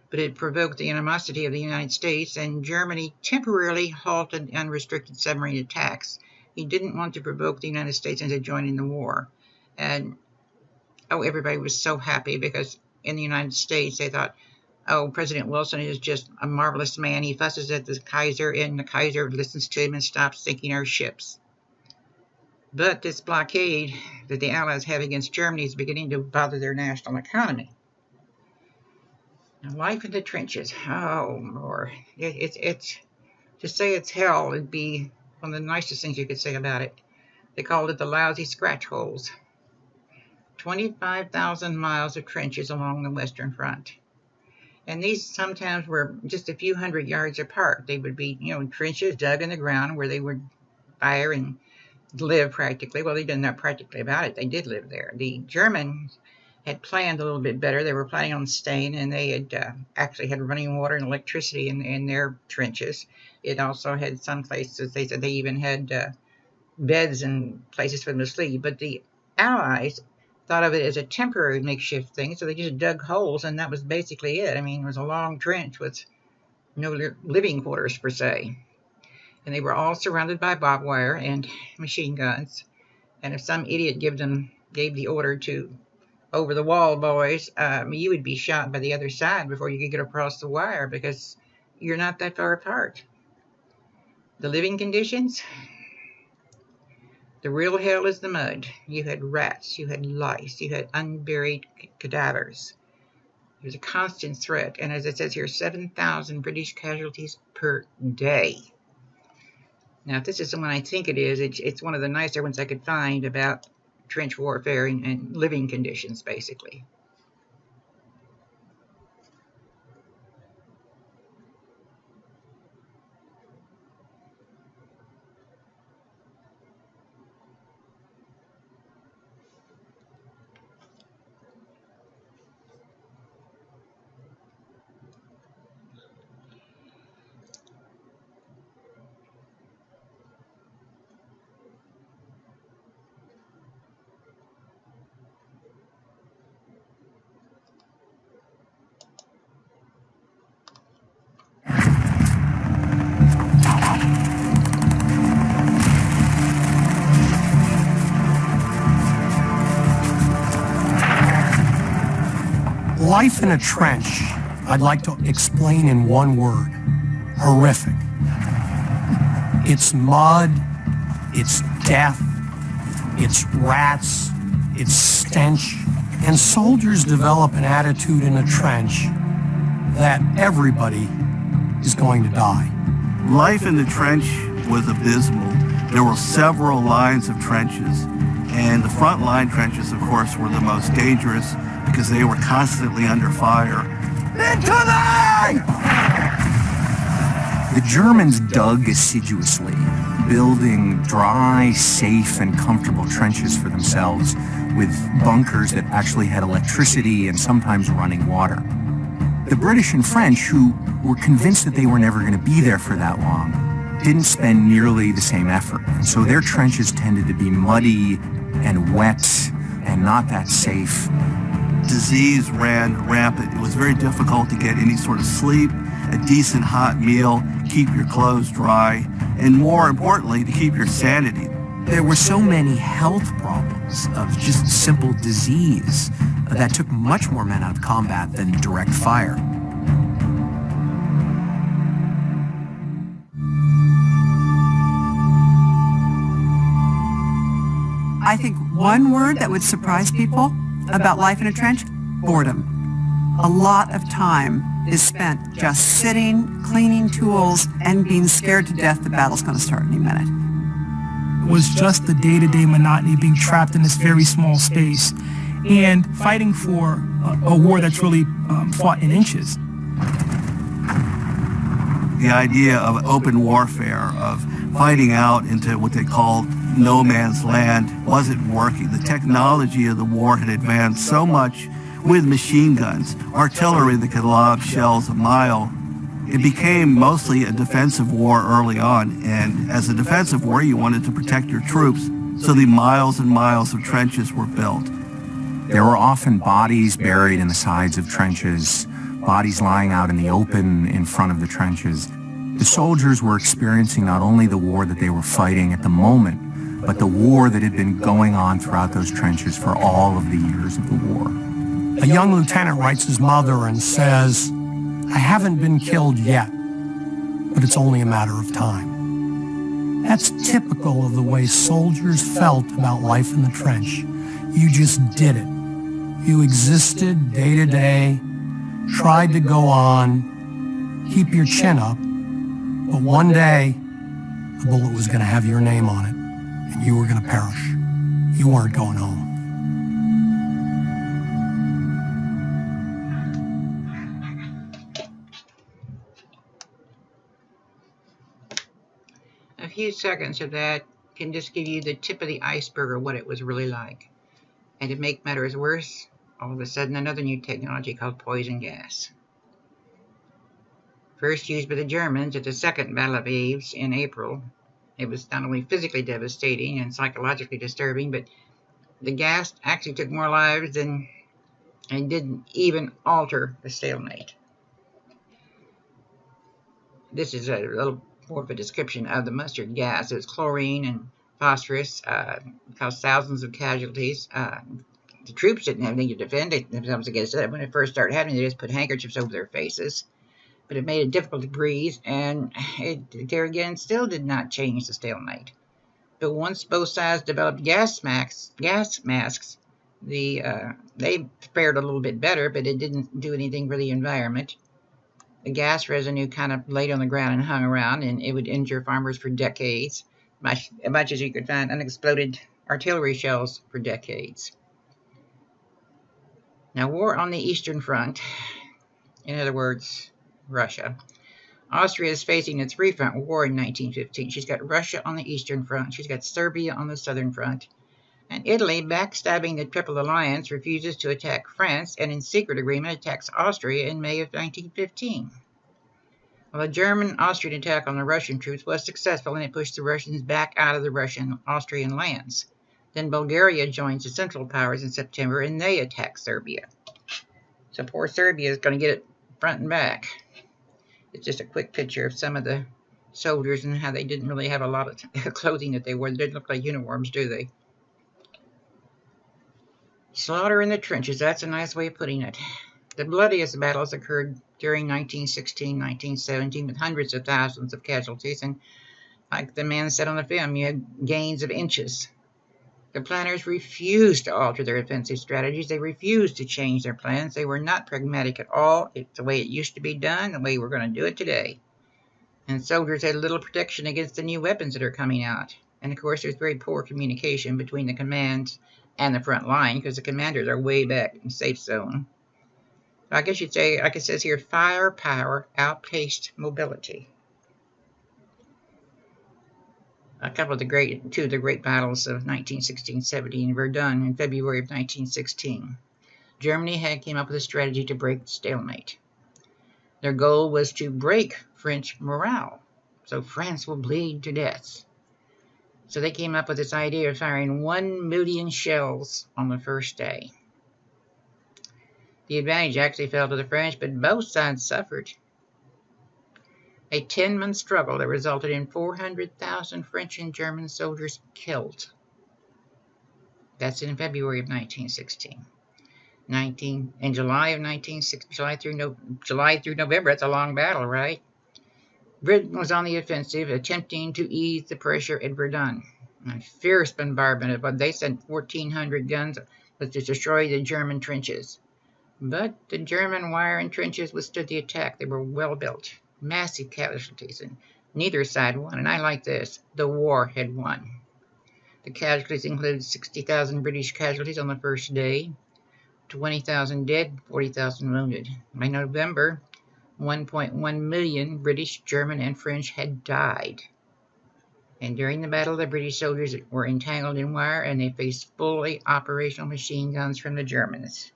A: But it provoked the animosity of the United States, and Germany temporarily halted unrestricted submarine attacks. He didn't want to provoke the United States into joining the war. And, everybody was so happy because in the United States they thought, President Wilson is just a marvelous man. He fusses at the Kaiser, and the Kaiser listens to him and stops sinking our ships. But this blockade that the Allies have against Germany is beginning to bother their national economy. Now, life in the trenches. Oh, Lord. It's to say it's hell would be one of the nicest things you could say about it. They called it the lousy scratch holes. 25,000 miles of trenches along the Western Front. And these sometimes were just a few hundred yards apart. They would be, trenches dug in the ground where they would fire and live practically. Well, they didn't know practically about it. They did live there. The Germans had planned a little bit better. They were planning on staying, and they had actually had running water and electricity in their trenches. It also had some places, they said they even had beds and places for them to sleep. But the Allies thought of it as a temporary makeshift thing, so they just dug holes, and that was basically it. I mean, it was a long trench with no living quarters, per se. And they were all surrounded by barbed wire and machine guns. And if some idiot gave the order to over the wall, boys, you would be shot by the other side before you could get across the wire because you're not that far apart. The living conditions, the real hell is the mud. You had rats, you had lice, you had unburied cadavers. It was a constant threat. And as it says here, 7,000 British casualties per day. Now, if this is the one I think it is, it's one of the nicer ones I could find about trench warfare and living conditions, basically.
D: Life in a trench, I'd like to explain in one word: horrific. It's mud, it's death, it's rats, it's stench, and soldiers develop an attitude in a trench that everybody is going to die.
E: Life in the trench was abysmal. There were several lines of trenches, and the front line trenches, of course, were the most dangerous because they were constantly under fire.
D: Into thee!
B: The Germans dug assiduously, building dry, safe, and comfortable trenches for themselves with bunkers that actually had electricity and sometimes running water. The British and French, who were convinced that they were never going to be there for that long, didn't spend nearly the same effort. And so their trenches tended to be muddy and wet and not that safe.
E: Disease ran rampant. It was very difficult to get any sort of sleep, a decent hot meal, keep your clothes dry, and more importantly, to keep your sanity.
B: There were so many health problems of just simple disease that took much more men out of combat than direct fire.
F: I think one word that would surprise people about life in a trench: boredom. A lot of time is spent just sitting, cleaning tools, and being scared to death the battle's going to start any minute.
G: It was just the day-to-day monotony of being trapped in this very small space and fighting for a war that's really fought in inches.
E: The idea of open warfare, of fighting out into what they called no man's land, wasn't working. The technology of the war had advanced so much with machine guns, artillery that could lob shells a mile. It became mostly a defensive war early on, and as a defensive war, you wanted to protect your troops, so the miles and miles of trenches were built.
B: There were often bodies buried in the sides of trenches, bodies lying out in the open in front of the trenches. The soldiers were experiencing not only the war that they were fighting at the moment, but the war that had been going on throughout those trenches for all of the years of the war.
D: A young lieutenant writes his mother and says, "I haven't been killed yet, but it's only a matter of time." That's typical of the way soldiers felt about life in the trench. You just did it. You existed day to day, tried to go on, keep your chin up, but one day, the bullet was going to have your name on it, and you were going to perish. You weren't going home.
A: A few seconds of that can just give you the tip of the iceberg of what it was really like. And to make matters worse, all of a sudden another new technology called poison gas. First used by the Germans at the Second Battle of Ypres in April. It was not only physically devastating and psychologically disturbing, but the gas actually took more lives and didn't even alter the stalemate. This is a little more of a description of the mustard gas. It's chlorine and phosphorus, caused thousands of casualties. The troops didn't have anything to defend themselves against it. When it first started happening, they just put handkerchiefs over their faces. But it made it difficult to breathe, and it, there again, still did not change the stalemate. But once both sides developed gas masks, they fared a little bit better, but it didn't do anything for the environment. The gas residue kind of laid on the ground and hung around, and it would injure farmers for decades, as much as you could find unexploded artillery shells for decades. Now, war on the Eastern Front, in other words, Russia. Austria is facing a three-front war in 1915. She's got Russia on the Eastern Front, she's got Serbia on the Southern Front, and Italy, backstabbing the Triple Alliance, refuses to attack France and in secret agreement attacks Austria in May of 1915. Well, the German-Austrian attack on the Russian troops was successful, and it pushed the Russians back out of the Russian-Austrian lands. Then Bulgaria joins the Central Powers in September, and they attack Serbia. So poor Serbia is going to get it front and back. It's just a quick picture of some of the soldiers and how they didn't really have a lot of clothing that they wore. They didn't look like uniforms, do they? Slaughter in the trenches, that's a nice way of putting it. The bloodiest battles occurred during 1916-1917 with hundreds of thousands of casualties, and like the man said on the film, you had gains of inches. The planners refused to alter their offensive strategies. They refused to change their plans. They were not pragmatic at all. It's the way it used to be done, the way we're going to do it today. And soldiers had little protection against the new weapons that are coming out. And of course, there's very poor communication between the commands and the front line, because the commanders are way back in the safe zone. I guess you'd say, like it says here, firepower outpaced mobility. Two of the great battles of 1916-17 were done in February of 1916. Germany came up with a strategy to break stalemate. Their goal was to break French morale, so France will bleed to death. So they came up with this idea of firing 1 million shells on the first day. The advantage actually fell to the French, but both sides suffered. A 10-month struggle that resulted in 400,000 French and German soldiers killed. That's in February of 1916. In July of 1916, July through November, that's a long battle, right? Britain was on the offensive, attempting to ease the pressure at Verdun. A fierce bombardment of what they sent 1,400 guns was to destroy the German trenches. But the German wire and trenches withstood the attack. They were well built. Massive casualties, and neither side won. And I like this. The war had won. The casualties included 60,000 British casualties on the first day, 20,000 dead, 40,000 wounded. By November, 1.1 million British, German, and French had died. And during the battle, the British soldiers were entangled in wire, and they faced fully operational machine guns from the Germans.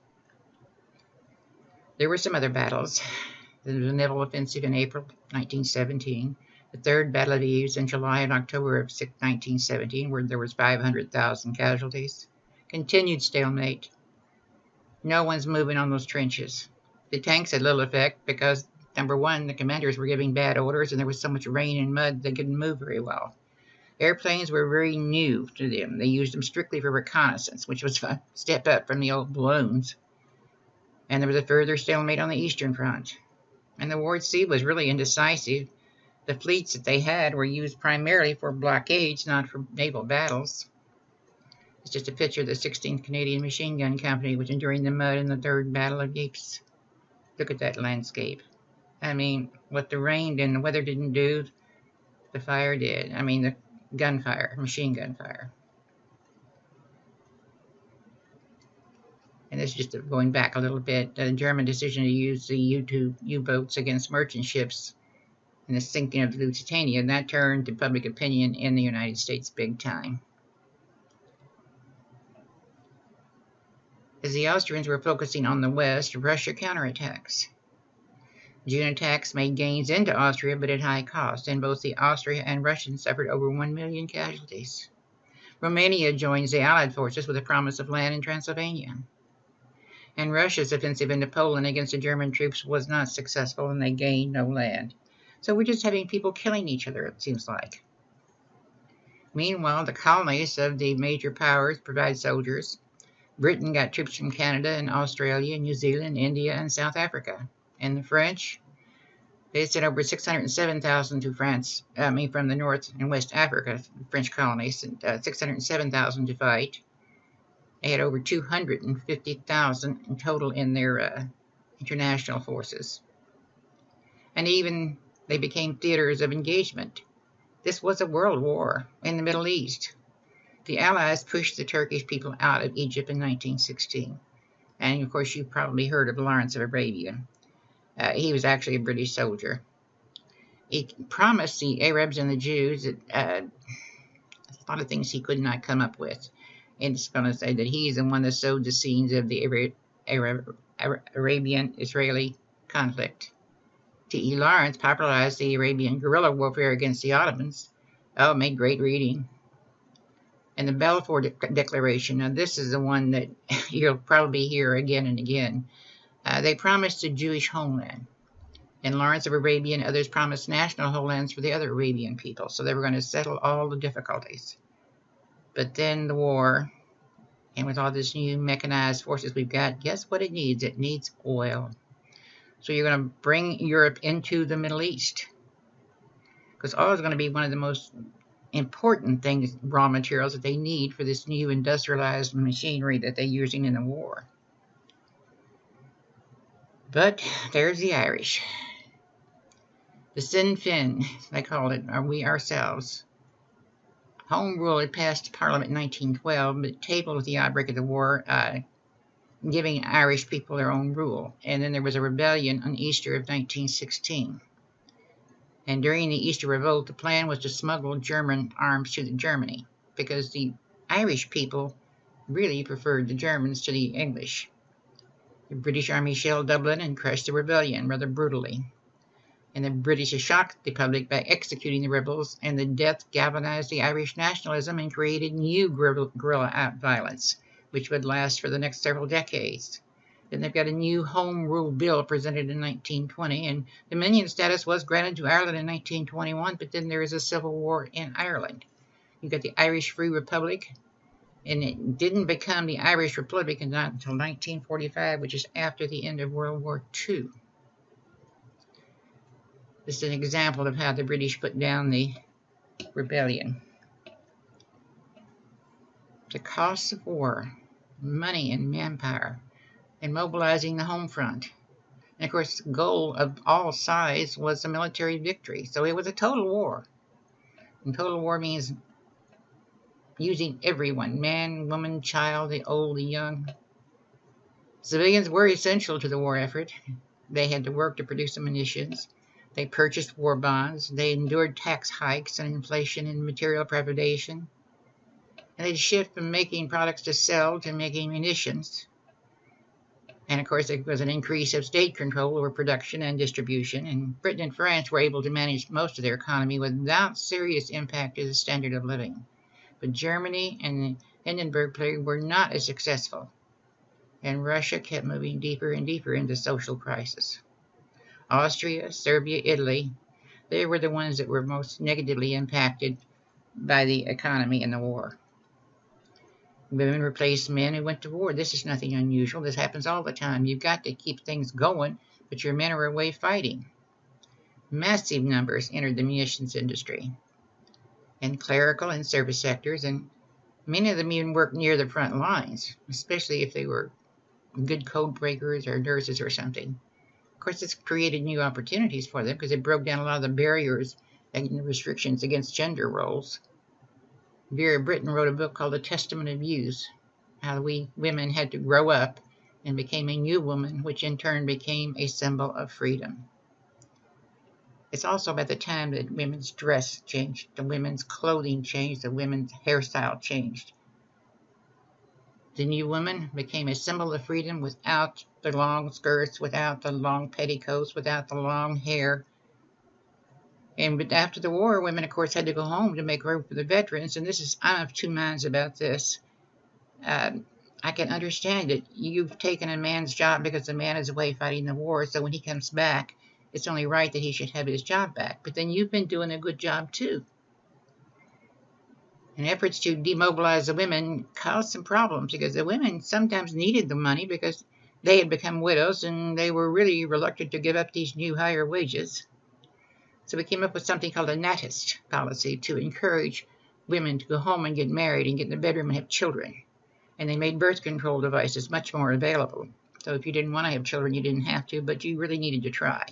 A: There were some other battles. There was a naval offensive in April 1917, the Third Battle of Ypres in July and October of 1917, where there was 500,000 casualties. Continued stalemate. No one's moving on those trenches. The tanks had little effect because, number one, the commanders were giving bad orders, and there was so much rain and mud they couldn't move very well. Airplanes were very new to them. They used them strictly for reconnaissance, which was a step up from the old balloons. And there was a further stalemate on the Eastern Front. And the war at sea was really indecisive. The fleets that they had were used primarily for blockades, not for naval battles. It's just a picture of the 16th Canadian Machine Gun Company, which enduring the mud in the Third Battle of Ypres. Look at that landscape. I mean, what the rain and the weather didn't do, the fire did. I mean, the gunfire, machine gun fire. And this is just going back a little bit. The German decision to use the U-boats against merchant ships and the sinking of the Lusitania, and that turned to public opinion in the United States big time. As the Austrians were focusing on the west, Russia counterattacks. June attacks made gains into Austria, but at high cost, and both the Austria and Russians suffered over 1 million casualties. Romania joins the Allied forces with a promise of land in Transylvania. And Russia's offensive into Poland against the German troops was not successful, and they gained no land. So we're just having people killing each other, it seems like. Meanwhile, the colonies of the major powers provide soldiers. Britain got troops from Canada and Australia, New Zealand, India, and South Africa. And the French, they sent over 607,000 to France, from the North and West Africa, French colonies, 607,000 to fight. They had over 250,000 in total in their international forces. and even they became theaters of engagement. This was a world war in the Middle East. The Allies pushed the Turkish people out of Egypt in 1916. And of course, you've probably heard of Lawrence of Arabia. He was actually a British soldier. He promised the Arabs and the Jews that, a lot of things he could not come up with. And it's going to say that he's the one that sowed the seeds of the Arabian-Israeli conflict. T.E. Lawrence popularized the Arabian guerrilla warfare against the Ottomans. Oh, made great reading. And the Balfour Declaration, now this is the one that you'll probably hear again and again. They promised a Jewish homeland. And Lawrence of Arabia and others promised national homelands for the other Arabian people. So they were going to settle all the difficulties. But then the war, and with all this new mechanized forces we've got, guess what it needs? It needs oil. So you're going to bring Europe into the Middle East. Because oil is going to be one of the most important things, raw materials that they need for this new industrialized machinery that they're using in the war. But there's the Irish. The Sinn Féin, they called it, or we ourselves. Home Rule had passed Parliament in 1912, but tabled with the outbreak of the war, giving Irish people their own rule. And then there was a rebellion on Easter of 1916. And during the Easter Revolt, the plan was to smuggle German arms to Germany, because the Irish people really preferred the Germans to the English. The British Army shelled Dublin and crushed the rebellion rather brutally. And the British shocked the public by executing the rebels, and the death galvanized the Irish nationalism and created new guerrilla violence, which would last for the next several decades. Then they've got a new Home Rule Bill presented in 1920, and Dominion status was granted to Ireland in 1921, but then there is a civil war in Ireland. You've got the Irish Free Republic, and it didn't become the Irish Republic until 1945, which is after the end of World War II. This is an example of how the British put down the rebellion. The cost of war, money and manpower, and mobilizing the home front. And of course, the goal of all sides was a military victory. So it was a total war. And total war means using everyone, man, woman, child, the old, the young. Civilians were essential to the war effort. They had to work to produce the munitions. They purchased war bonds. They endured tax hikes and inflation and material privation. And they'd shift from making products to sell to making munitions. And of course, there was an increase of state control over production and distribution, and Britain and France were able to manage most of their economy without serious impact to the standard of living. But Germany and the Hindenburg Period were not as successful, and Russia kept moving deeper and deeper into social crisis. Austria, Serbia, Italy, they were the ones that were most negatively impacted by the economy in the war. Women replaced men who went to war. This is nothing unusual. This happens all the time. You've got to keep things going, but your men are away fighting. Massive numbers entered the munitions industry and clerical and service sectors, and many of them even worked near the front lines, especially if they were good code breakers or nurses or something. Of course, this created new opportunities for them because it broke down a lot of the barriers and restrictions against gender roles. Vera Brittain wrote a book called The Testament of Youth, how we women had to grow up and became a new woman, which in turn became a symbol of freedom. It's also about the time that women's dress changed, the women's clothing changed, the women's hairstyle changed. The new woman became a symbol of freedom without the long skirts, without the long petticoats, without the long hair. And after the war, women, of course, had to go home to make room for the veterans. And I'm of two minds about this. I can understand it. You've taken a man's job because the man is away fighting the war. So when he comes back, it's only right that he should have his job back. But then you've been doing a good job, too. And efforts to demobilize the women caused some problems because the women sometimes needed the money because they had become widows and they were really reluctant to give up these new higher wages. So we came up with something called a natist policy to encourage women to go home and get married and get in the bedroom and have children. And they made birth control devices much more available. So if you didn't want to have children, you didn't have to, but you really needed to try.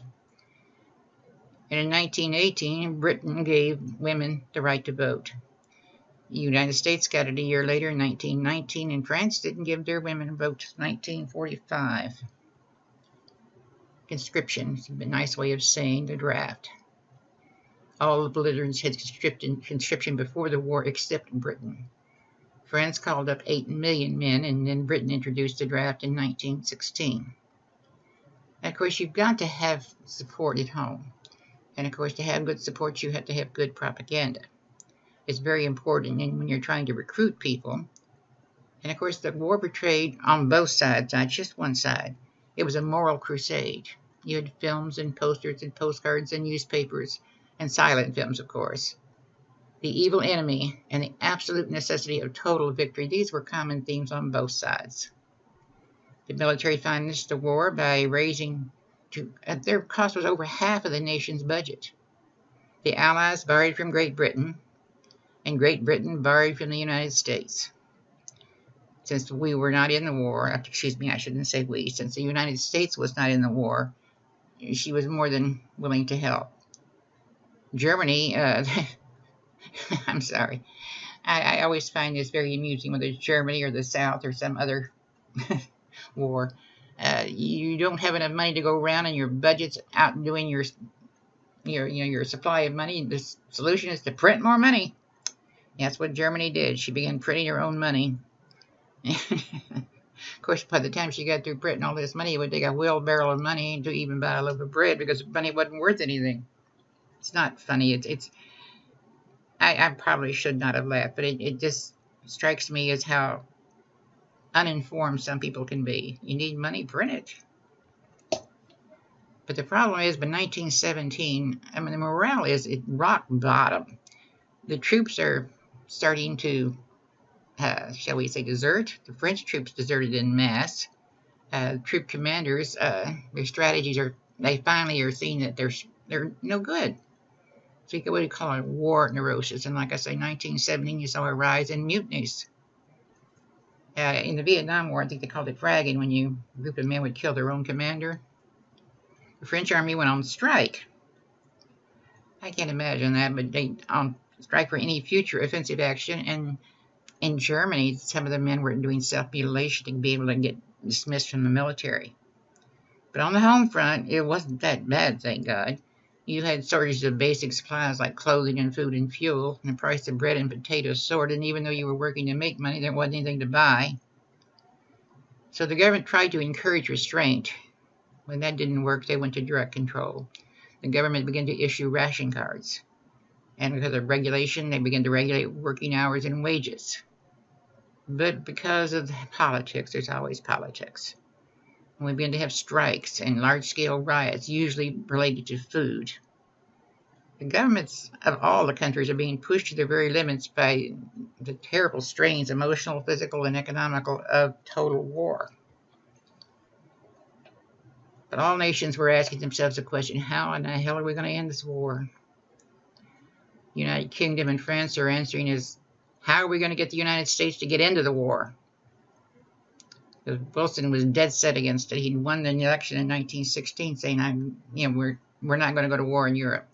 A: And in 1918, Britain gave women the right to vote. The United States got it a year later in 1919, and France didn't give their women a vote until 1945. Conscription is a nice way of saying the draft. All the belligerents had conscription before the war except Britain. France called up 8 million men, and then Britain introduced the draft in 1916. And of course, you've got to have support at home. And of course, to have good support, you have to have good propaganda. It's very important when you're trying to recruit people. And of course, the war portrayed on both sides, not just one side. It was a moral crusade. You had films and posters and postcards and newspapers and silent films, of course. The evil enemy and the absolute necessity of total victory, these were common themes on both sides. The military financed the war by raising their cost was over half of the nation's budget. The Allies borrowed from Great Britain, and Great Britain borrowed from the United States. Since we were not in the war, excuse me, I shouldn't say we, since the United States was not in the war, she was more than willing to help. Germany, I'm sorry, I always find this very amusing, whether it's Germany or the South or some other war. You don't have enough money to go around, and your budget's outdoing your supply of money. The solution is to print more money. That's what Germany did. She began printing her own money. Of course, by the time she got through printing all this money, it would take a wheelbarrow of money to even buy a loaf of bread because money wasn't worth anything. It's not funny. I probably should not have laughed, but it just strikes me as how uninformed some people can be. You need money, print it. But the problem is, by 1917, the morale is at rock bottom. The troops are starting to, shall we say, desert. The French troops deserted en masse. Troop commanders, their strategies they finally are seeing that they're no good. So you could what you call it war neurosis. And like I say, 1917, you saw a rise in mutinies. In the Vietnam War, I think they called it fragging, when a group of men would kill their own commander. The French army went on strike. I can't imagine that, but they on strike for any future offensive action. And in Germany, some of the men were doing self-mutilation to be able to get dismissed from the military. But on the home front, it wasn't that bad, thank God. You had shortages of basic supplies like clothing and food and fuel, and the price of bread and potatoes soared, and even though you were working to make money, there wasn't anything to buy. So the government tried to encourage restraint. When that didn't work, they went to direct control. The government began to issue ration cards. And because of regulation, they began to regulate working hours and wages. But because of politics, there's always politics. And we began to have strikes and large-scale riots, usually related to food. The governments of all the countries are being pushed to their very limits by the terrible strains, emotional, physical, and economical, of total war. But all nations were asking themselves the question, how in the hell are we going to end this war? The United Kingdom and France are answering is, how are we going to get the United States to get into the war? Because Wilson was dead set against it. He'd won the election in 1916, saying, we're not going to go to war in Europe.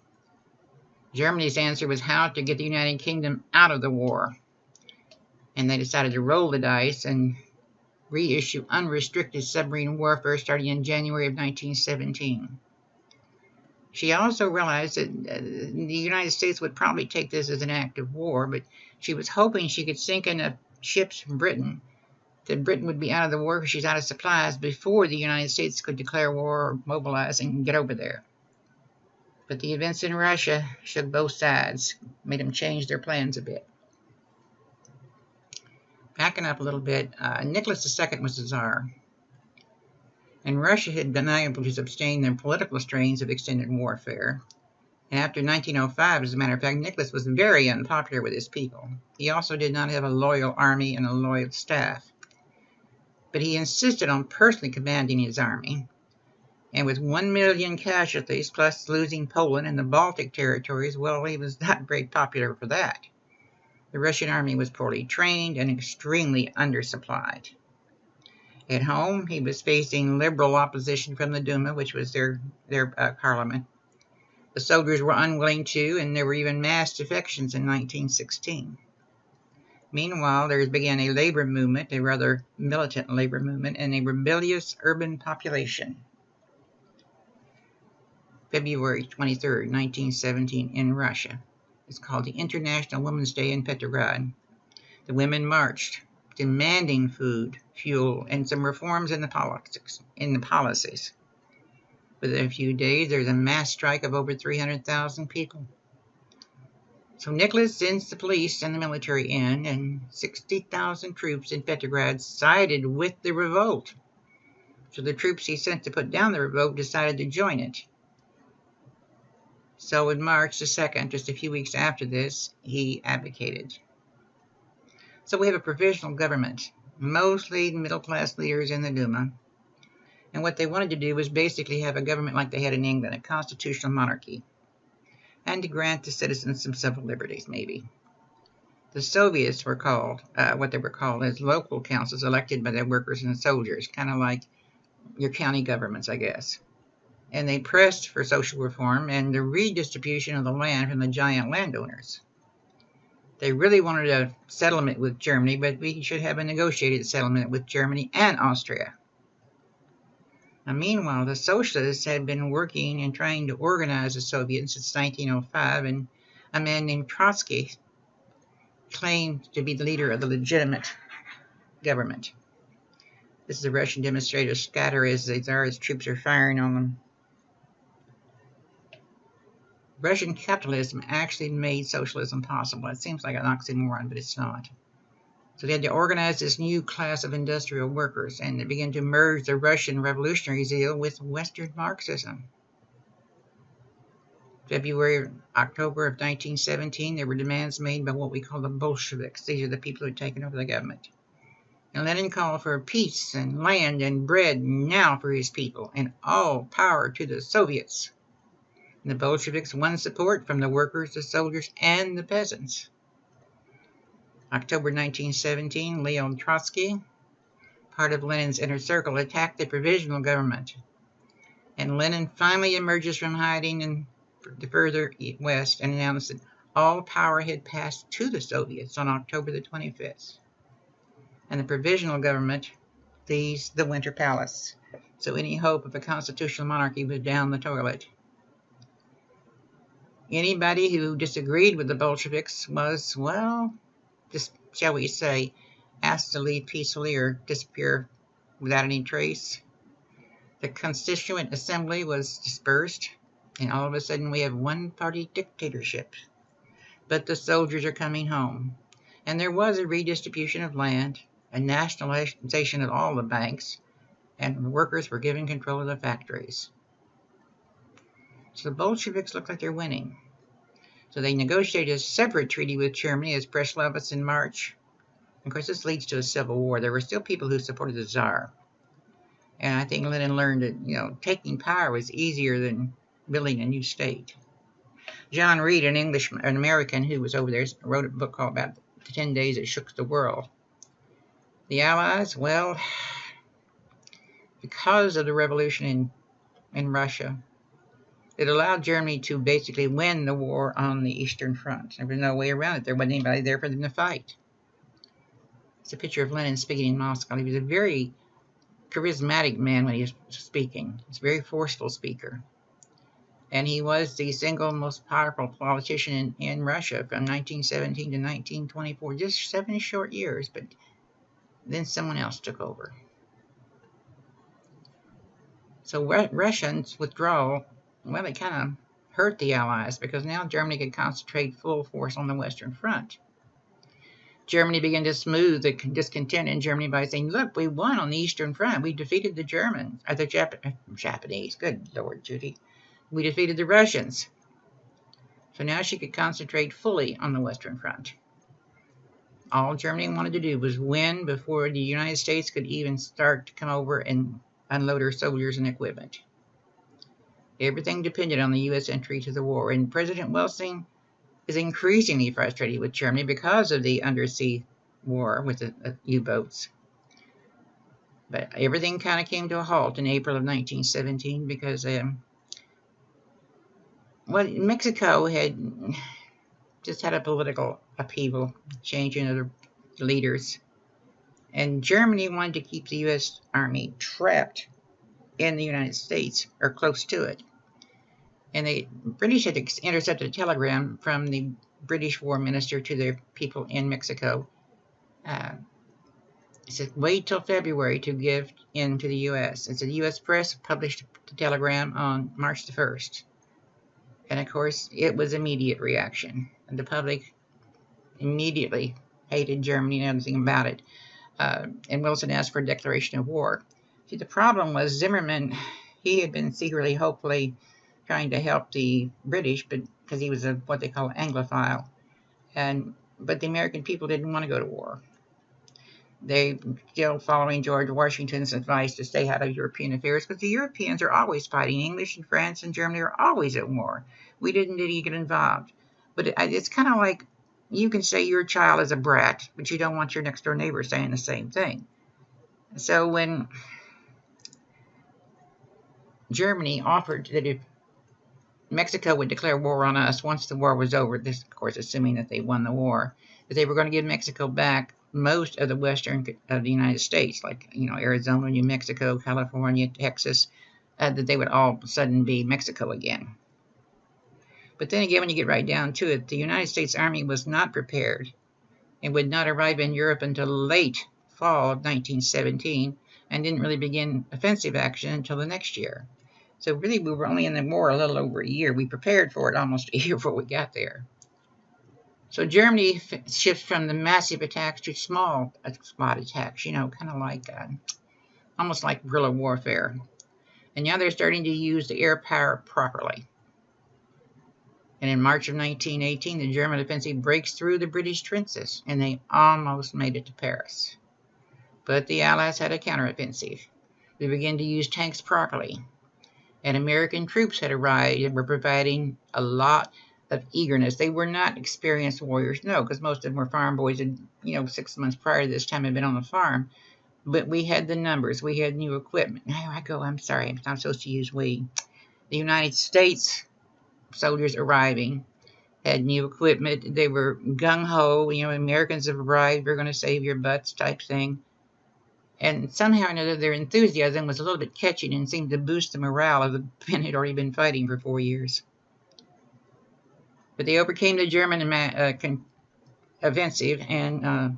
A: Germany's answer was how to get the United Kingdom out of the war. And they decided to roll the dice and reissue unrestricted submarine warfare starting in January of 1917. She also realized that the United States would probably take this as an act of war, but she was hoping she could sink enough ships from Britain that Britain would be out of the war because she's out of supplies before the United States could declare war or mobilize and get over there. But the events in Russia shook both sides, made them change their plans a bit. Backing up a little bit, Nicholas II was the Tsar, and Russia had been able to sustain their political strains of extended warfare. And after 1905, as a matter of fact, Nicholas was very unpopular with his people. He also did not have a loyal army and a loyal staff. But he insisted on personally commanding his army. And with 1 million casualties, plus losing Poland and the Baltic territories, well, he was not very popular for that. The Russian army was poorly trained and extremely undersupplied. At home, he was facing liberal opposition from the Duma, which was their parliament. The soldiers were unwilling to, and there were even mass defections in 1916. Meanwhile, there began a labor movement, a rather militant labor movement, and a rebellious urban population. February 23, 1917, in Russia. It's called the International Women's Day in Petrograd. The women marched, demanding food, fuel, and some reforms in the policies. Within a few days, there's a mass strike of over 300,000 people. So Nicholas sends the police and the military in, and 60,000 troops in Petrograd sided with the revolt. So the troops he sent to put down the revolt decided to join it. So in March the 2nd, just a few weeks after this, he abdicated. So we have a provisional government, mostly middle-class leaders in the Duma. And what they wanted to do was basically have a government like they had in England, a constitutional monarchy, and to grant the citizens some civil liberties, maybe. The Soviets were called, what they were called as local councils elected by the workers and the soldiers, kind of like your county governments, I guess. And they pressed for social reform and the redistribution of the land from the giant landowners. They really wanted a settlement with Germany, but we should have a negotiated settlement with Germany and Austria. Now, meanwhile, the socialists had been working and trying to organize the Soviets since 1905, and a man named Trotsky claimed to be the leader of the legitimate government. This is the Russian demonstrators scatter as the Tsar's troops are firing on them. Russian capitalism actually made socialism possible. It seems like an oxymoron, but it's not. So they had to organize this new class of industrial workers, and they began to merge the Russian revolutionary zeal with Western Marxism. October of 1917, there were demands made by what we call the Bolsheviks. These are the people who had taken over the government. And Lenin called for peace and land and bread now for his people, and all power to the Soviets. And the Bolsheviks won support from the workers, the soldiers, and the peasants. October 1917, Leon Trotsky, part of Lenin's inner circle, attacked the provisional government. And Lenin finally emerges from hiding in the further west and announced that all power had passed to the Soviets on October the 25th. And the provisional government leaves the Winter Palace. So any hope of a constitutional monarchy was down the toilet. Anybody who disagreed with the Bolsheviks was, well, just, shall we say, asked to leave peacefully or disappear without any trace. The Constituent Assembly was dispersed, and all of a sudden we have one-party dictatorship. But the soldiers are coming home, and there was a redistribution of land, a nationalization of all the banks, and workers were given control of the factories. So the Bolsheviks look like they're winning. So they negotiated a separate treaty with Germany as Brest-Litovsk in March. Of course, this leads to a civil war. There were still people who supported the Tsar. And I think Lenin learned that, taking power was easier than building a new state. John Reed, an American who was over there, wrote a book called about the 10 Days That Shook the World. The Allies, well, because of the revolution in Russia, it allowed Germany to basically win the war on the Eastern Front. There was no way around it. There wasn't anybody there for them to fight. It's a picture of Lenin speaking in Moscow. He was a very charismatic man when he was speaking. He's a very forceful speaker. And he was the single most powerful politician in Russia from 1917 to 1924. Just 7 short years, but then someone else took over. So Russians' withdrawal, well, it kind of hurt the Allies because now Germany could concentrate full force on the Western Front. Germany began to smooth the discontent in Germany by saying, look, we won on the Eastern Front. We defeated the Germans, or the Japanese. Good Lord, Judy. We defeated the Russians. So now she could concentrate fully on the Western Front. All Germany wanted to do was win before the United States could even start to come over and unload her soldiers and equipment. Everything depended on the U.S. entry to the war, and President Wilson is increasingly frustrated with Germany because of the undersea war with the U-boats. But everything kind of came to a halt in April of 1917 because Well, Mexico had just had a political upheaval, changing of the leaders. And Germany wanted to keep the U.S. Army trapped in the United States, or close to it. And the British had intercepted a telegram from the British War Minister to their people in Mexico. It said, wait till February to give in to the U.S. It said the U.S. press published the telegram on March the 1st. And, of course, it was immediate reaction. And the public immediately hated Germany and everything about it. And Wilson asked for a declaration of war. See, the problem was Zimmerman, he had been secretly, hopefully, trying to help the British, but because he was what they call Anglophile. But the American people didn't want to go to war. They still following George Washington's advice to stay out of European affairs, because the Europeans are always fighting. English and France and Germany are always at war. We didn't really get involved. But it's kind of like you can say your child is a brat, but you don't want your next door neighbor saying the same thing. So when Germany offered that if Mexico would declare war on us once the war was over, this, of course, assuming that they won the war, that they were going to give Mexico back most of the western of the United States, like, Arizona, New Mexico, California, Texas, that they would all of a sudden be Mexico again. But then again, when you get right down to it, the United States Army was not prepared and would not arrive in Europe until late fall of 1917 and didn't really begin offensive action until the next year. So really, we were only in the war a little over a year. We prepared for it almost a year before we got there. So Germany shifts from the massive attacks to small spot attacks, kind of like, almost like guerrilla warfare. And now they're starting to use the air power properly. And in March of 1918, the German offensive breaks through the British trenches, and they almost made it to Paris. But the Allies had a counteroffensive. They began to use tanks properly. And American troops had arrived and were providing a lot of eagerness. They were not experienced warriors, no, because most of them were farm boys and, 6 months prior to this time had been on the farm. But we had the numbers. We had new equipment. I'm sorry, I'm not supposed to use we. The United States soldiers arriving had new equipment. They were gung-ho, Americans have arrived, we're going to save your butts type thing. And somehow or another, their enthusiasm was a little bit catching and seemed to boost the morale of the men who had already been fighting for 4 years. But they overcame the German offensive, and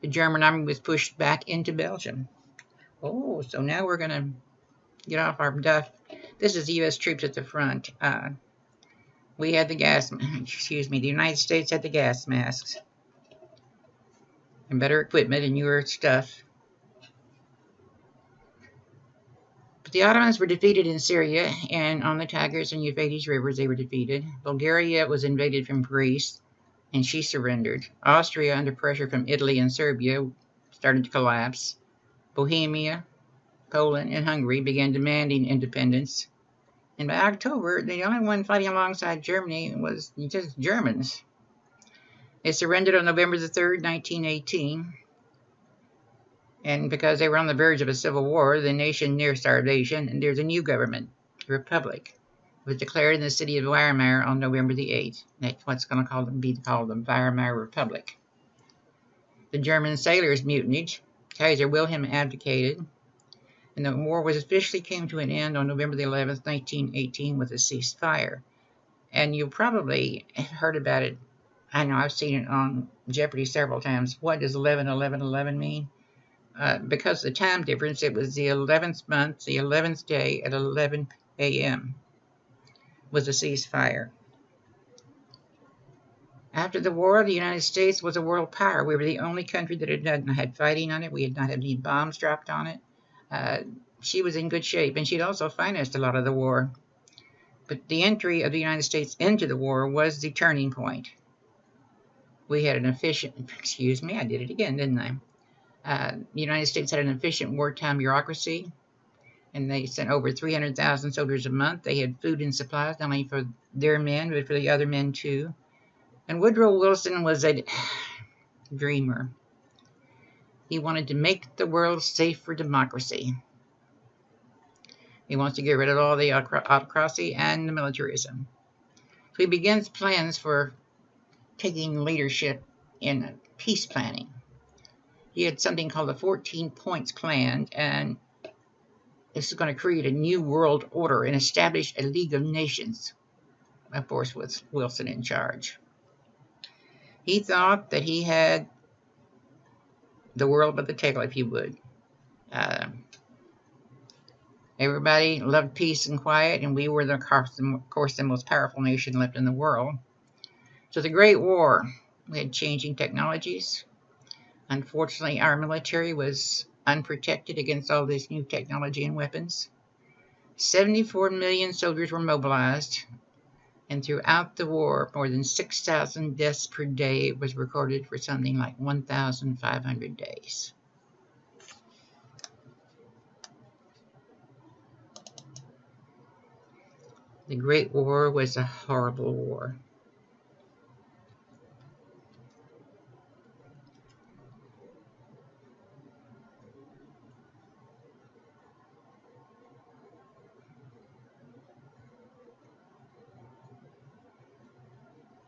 A: the German army was pushed back into Belgium. Oh, so now we're going to get off our duff. This is the U.S. troops at the front. We had the the United States had the gas masks and better equipment and newer stuff. But the Ottomans were defeated in Syria, and on the Tigris and Euphrates rivers they were defeated. Bulgaria was invaded from Greece, and she surrendered. Austria, under pressure from Italy and Serbia, started to collapse. Bohemia, Poland, and Hungary began demanding independence. And by October, the only one fighting alongside Germany was just Germans. They surrendered on November the 3rd, 1918. And because they were on the verge of a civil war, the nation near starvation, and there's a new government, a republic. It was declared in the city of Weimar on November the 8th. That's what's going to be called the Weimar Republic. The German sailors mutinied. Kaiser Wilhelm abdicated. And the war was officially came to an end on November the 11th, 1918 with a ceasefire. And you probably have heard about it. I know I've seen it on Jeopardy several times. What does 11-11-11 mean? Because of the time difference, it was the 11th month, the 11th day at 11 a.m. was a ceasefire. After the war, the United States was a world power. We were the only country that had not had fighting on it. We had not had any bombs dropped on it. She was in good shape, and she'd also financed a lot of the war. But the entry of the United States into the war was the turning point. We had an efficient, I did it again, didn't I? The United States had an efficient wartime bureaucracy, and they sent over 300,000 soldiers a month. They had food and supplies, not only for their men, but for the other men too. And Woodrow Wilson was a dreamer. He wanted to make the world safe for democracy. He wants to get rid of all the autocracy and the militarism. So he begins plans for taking leadership in peace planning. He had something called the 14 Points Plan, and this is going to create a new world order and establish a League of Nations, of course, with Wilson in charge. He thought that he had the world by the tail, if you would. Everybody loved peace and quiet, and we were, of course, the most powerful nation left in the world. So the Great War, we had changing technologies. Unfortunately, our military was unprotected against all this new technology and weapons. 74 million soldiers were mobilized, and throughout the war, more than 6,000 deaths per day was recorded for something like 1,500 days. The Great War was a horrible war.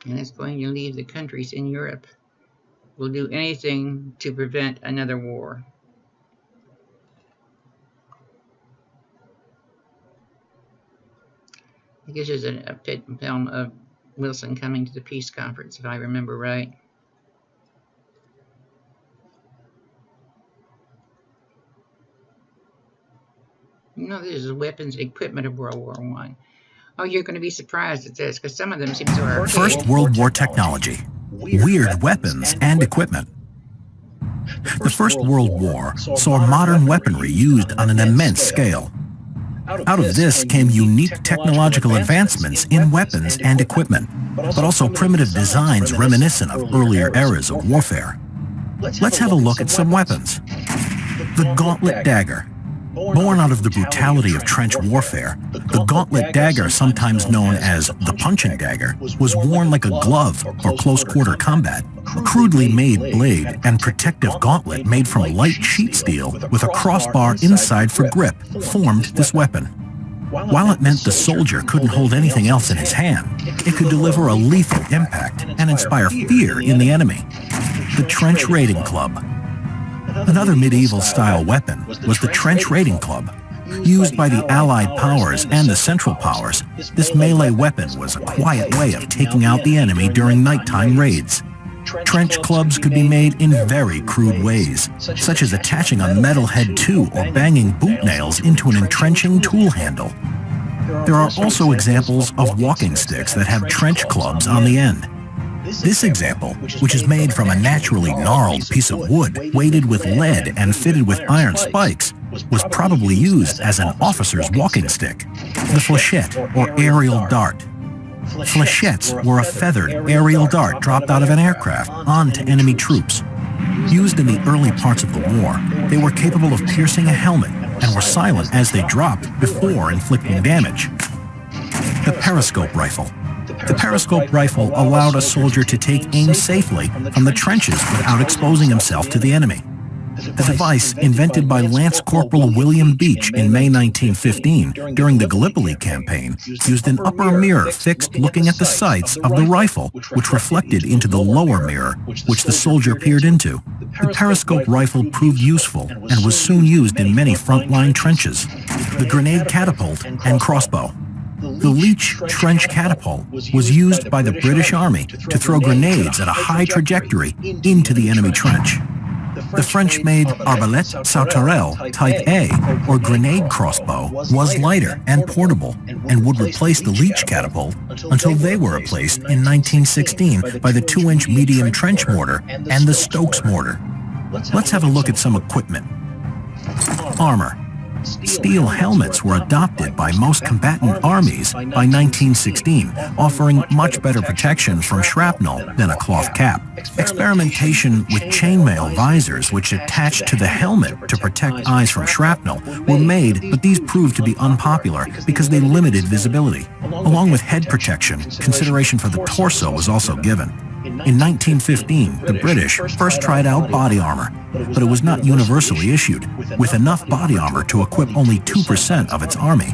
A: And it's going to leave the countries in Europe will do anything to prevent another war. I guess there's a film of Wilson coming to the peace conference, if I remember right. You know, this is weapons and equipment of World War I. Oh, you're going to be surprised at this, because some of them seem so archaic.
H: First World War technology, weird weapons and equipment. The First World War saw modern weaponry used on an immense scale. Out of this came unique technological advancements in weapons and equipment, but also primitive designs reminiscent of earlier eras of warfare. Let's have a look at some weapons. The Gauntlet Dagger. Born out of the brutality of trench warfare, the Gauntlet Dagger, sometimes known as the punching dagger, was worn like a glove for close-quarter combat. A crudely made blade and protective gauntlet made from light sheet steel with a crossbar inside for grip formed this weapon. While it meant the soldier couldn't hold anything else in his hand, it could deliver a lethal impact and inspire fear in the enemy. The Trench Raiding Club. Another medieval-style weapon was the Trench Raiding Club. Used by the Allied powers and the Central Powers, this melee weapon was a quiet way of taking out the enemy during nighttime raids. Trench clubs could be made in very crude ways, such as attaching a metal head to or banging boot nails into an entrenching tool handle. There are also examples of walking sticks that have trench clubs on the end. This example, which is made from a naturally gnarled piece of wood weighted with lead and fitted with iron spikes, was probably used as an officer's walking stick. The flechette, or aerial dart. Flechettes were a feathered aerial dart dropped out of an aircraft onto enemy troops. Used in the early parts of the war, they were capable of piercing a helmet and were silent as they dropped before inflicting damage. The periscope rifle. The periscope rifle allowed a soldier to take aim safely from the trenches without exposing himself to the enemy. The device, invented by Lance Corporal William Beach in May 1915 during the Gallipoli campaign, used an upper mirror fixed looking at the sights of the rifle, which reflected into the lower mirror, which the soldier peered into. The periscope rifle proved useful and was soon used in many frontline trenches. The grenade catapult and crossbow. The Leach trench catapult was used by the British Army to throw grenades at a high trajectory into the enemy trench. The French-made Arbalète Sauterelle Type A, or grenade crossbow, was lighter and portable and would replace the Leach catapult until they were replaced in 1916 by the 2-inch medium trench mortar and the Stokes mortar. Let's have a look at some equipment. Armor. Steel helmets were adopted by most combatant armies by 1916, offering much better protection from shrapnel than a cloth cap. Experimentation with chainmail visors, which attached to the helmet to protect eyes from shrapnel, were made, but these proved to be unpopular because they limited visibility. Along with head protection, consideration for the torso was also given. In 1915, the British first tried out body armor, but it was not universally issued, with enough body armor to equip only 2% of its army.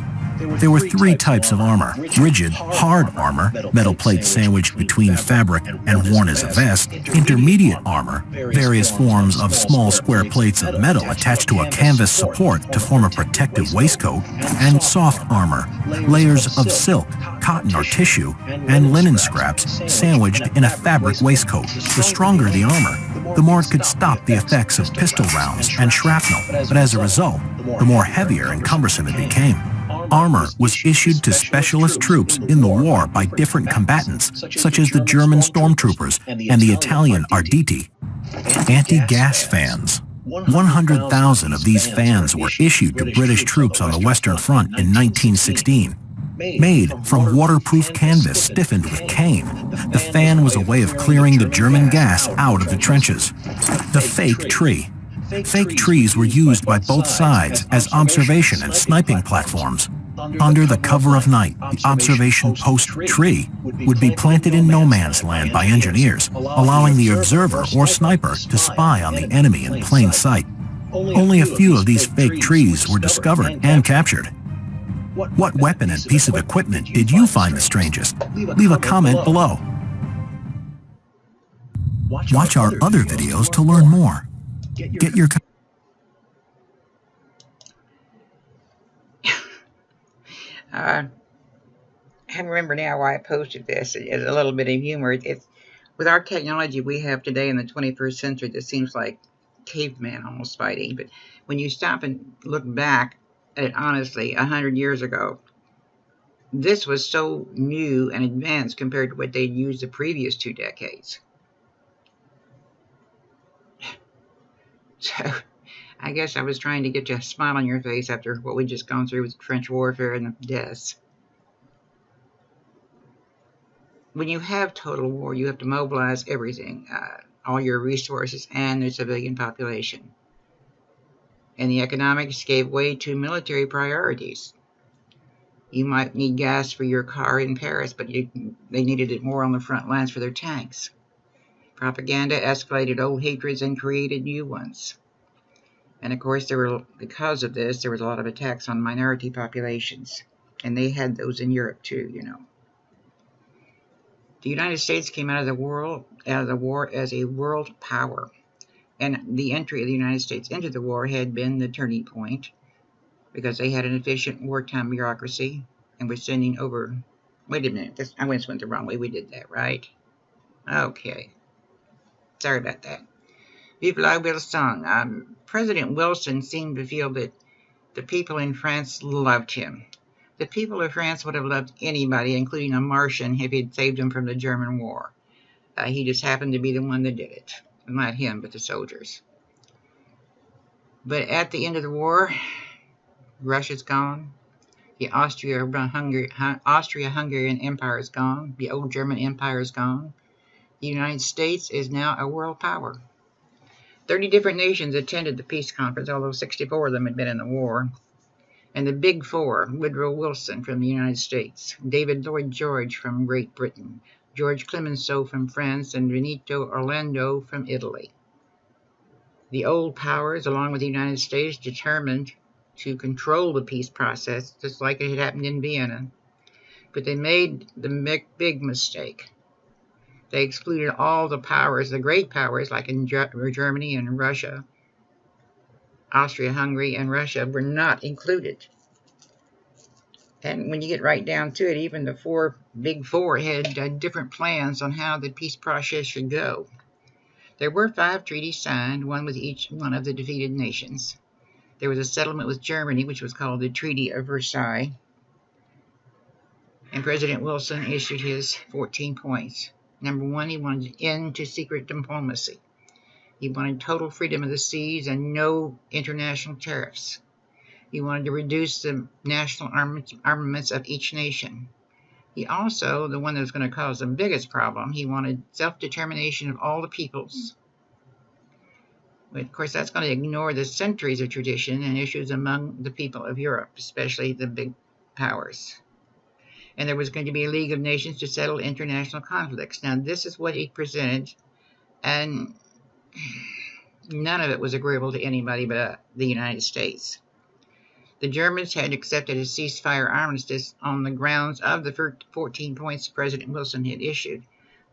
H: There were three types of armor: rigid, hard armor, metal plates sandwiched between fabric and worn as a vest; intermediate armor, various forms of small square plates of metal attached to a canvas support to form a protective waistcoat; and soft armor, layers of silk, cotton or tissue, and linen scraps sandwiched in a fabric waistcoat. The stronger the armor, the more it could stop the effects of pistol rounds and shrapnel, but as a result, the more heavier and cumbersome it became. Armor was issued to specialist troops in the war by different combatants, such as the German stormtroopers and the Italian Arditi. Anti-gas fans. 100,000 of these fans were issued to British troops on the Western Front in 1916. Made from waterproof canvas stiffened with cane, the fan was a way of clearing the German gas out of the trenches. The fake tree. Fake trees were used by both sides as observation and sniping platforms. Under the cover of night, the observation post tree would be planted in no man's land by engineers, allowing the observer or sniper to spy on the enemy in plain sight. Only a few of these fake trees were discovered and captured. What weapon and piece of equipment did you find the strangest? Leave a comment below. Watch our other videos to learn more. Get your
A: I remember now why I posted this. It's a little bit of humor. It's with our technology we have today in the 21st century, that seems like caveman almost fighting. But when you stop and look back at it honestly, 100 years ago, this was so new and advanced compared to what they'd used the previous 2 decades. So I guess I was trying to get you a smile on your face after what we'd just gone through with trench warfare and the deaths. When you have total war, you have to mobilize everything, all your resources and the civilian population. And the economics gave way to military priorities. You might need gas for your car in Paris, but they needed it more on the front lines for their tanks. Propaganda escalated old hatreds and created new ones. And of course, because of this, there was a lot of attacks on minority populations. And they had those in Europe too, you know. The United States came out of the war as a world power. And the entry of the United States into the war had been the turning point, because they had an efficient wartime bureaucracy and were sending over... Wait a minute, I went the wrong way. We did that, right? Okay. Sorry about that. Vive la Wilson. President Wilson seemed to feel that the people in France loved him. The people of France would have loved anybody, including a Martian, if he'd saved them from the German war. He just happened to be the one that did it. Not him, but the soldiers. But at the end of the war, Russia's gone. The Austria-Hungarian Empire is gone. The old German Empire is gone. The United States is now a world power. 30 different nations attended the peace conference, although 64 of them had been in the war. And the Big Four: Woodrow Wilson from the United States, David Lloyd George from Great Britain, George Clemenceau from France, and Benito Orlando from Italy. The old powers, along with the United States, determined to control the peace process, just like it had happened in Vienna. But they made the big mistake. They excluded all the powers, the great powers, like in Germany and Russia. Austria-Hungary and Russia were not included. And when you get right down to it, even the Big Four had different plans on how the peace process should go. There were 5 treaties signed, one with each one of the defeated nations. There was a settlement with Germany, which was called the Treaty of Versailles. And President Wilson issued his 14 points. Number 1, he wanted an end to secret diplomacy. He wanted total freedom of the seas and no international tariffs. He wanted to reduce the national armaments of each nation. He also, the one that was going to cause the biggest problem, he wanted self-determination of all the peoples. But of course, that's going to ignore the centuries of tradition and issues among the people of Europe, especially the big powers. and there was going to be a League of Nations to settle international conflicts. Now, this is what he presented, and none of it was agreeable to anybody but the United States. The Germans had accepted a ceasefire armistice on the grounds of the 14 points President Wilson had issued,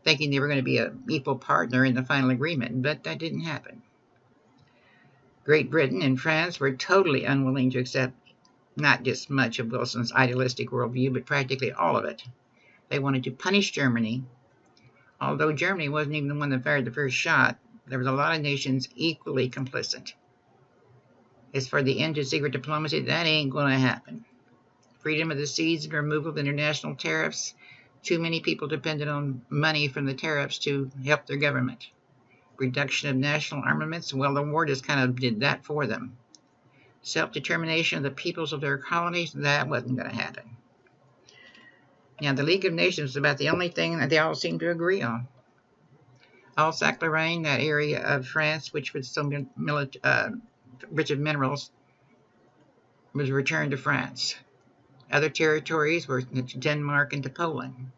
A: thinking they were going to be an equal partner in the final agreement, but that didn't happen. Great Britain and France were totally unwilling to accept not just much of Wilson's idealistic worldview, but practically all of it. They wanted to punish Germany. Although Germany wasn't even the one that fired the first shot, there was a lot of nations equally complicit. As for the end to secret diplomacy, that ain't going to happen. Freedom of the seas and removal of international tariffs, too many people depended on money from the tariffs to help their government. Reduction of national armaments, well, the war just kind of did that for them. Self-determination of the peoples of their colonies, that wasn't going to happen. Now, the League of Nations was about the only thing that they all seemed to agree on. Alsace-Lorraine, that area of France, which was so rich of minerals, was returned to France. Other territories were to Denmark and to Poland.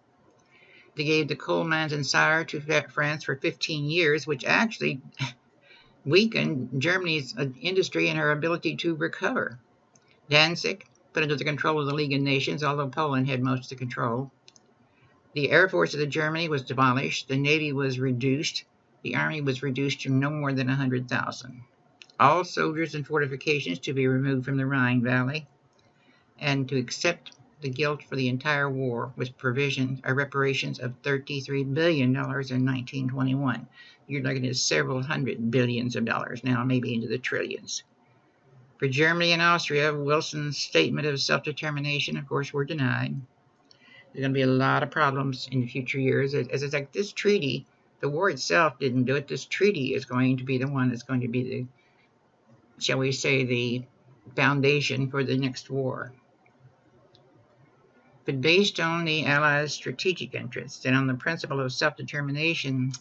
A: They gave the coal mines in Sarre to France for 15 years, which actually weakened Germany's industry and her ability to recover. Danzig put under the control of the League of Nations, although Poland had most of the control. The Air Force of the Germany was demolished. The Navy was reduced. The Army was reduced to no more than 100,000. All soldiers and fortifications to be removed from the Rhine Valley, and to accept the guilt for the entire war with reparations of $33 billion in 1921. You're looking at several hundred billions of dollars now, maybe into the trillions. For Germany and Austria, Wilson's statement of self-determination, of course, were denied. There's going to be a lot of problems in the future years. As it's like this treaty, the war itself didn't do it. This treaty is going to be the one that's going to be the, shall we say, the foundation for the next war. But based on the Allies' strategic interests and on the principle of self-determination,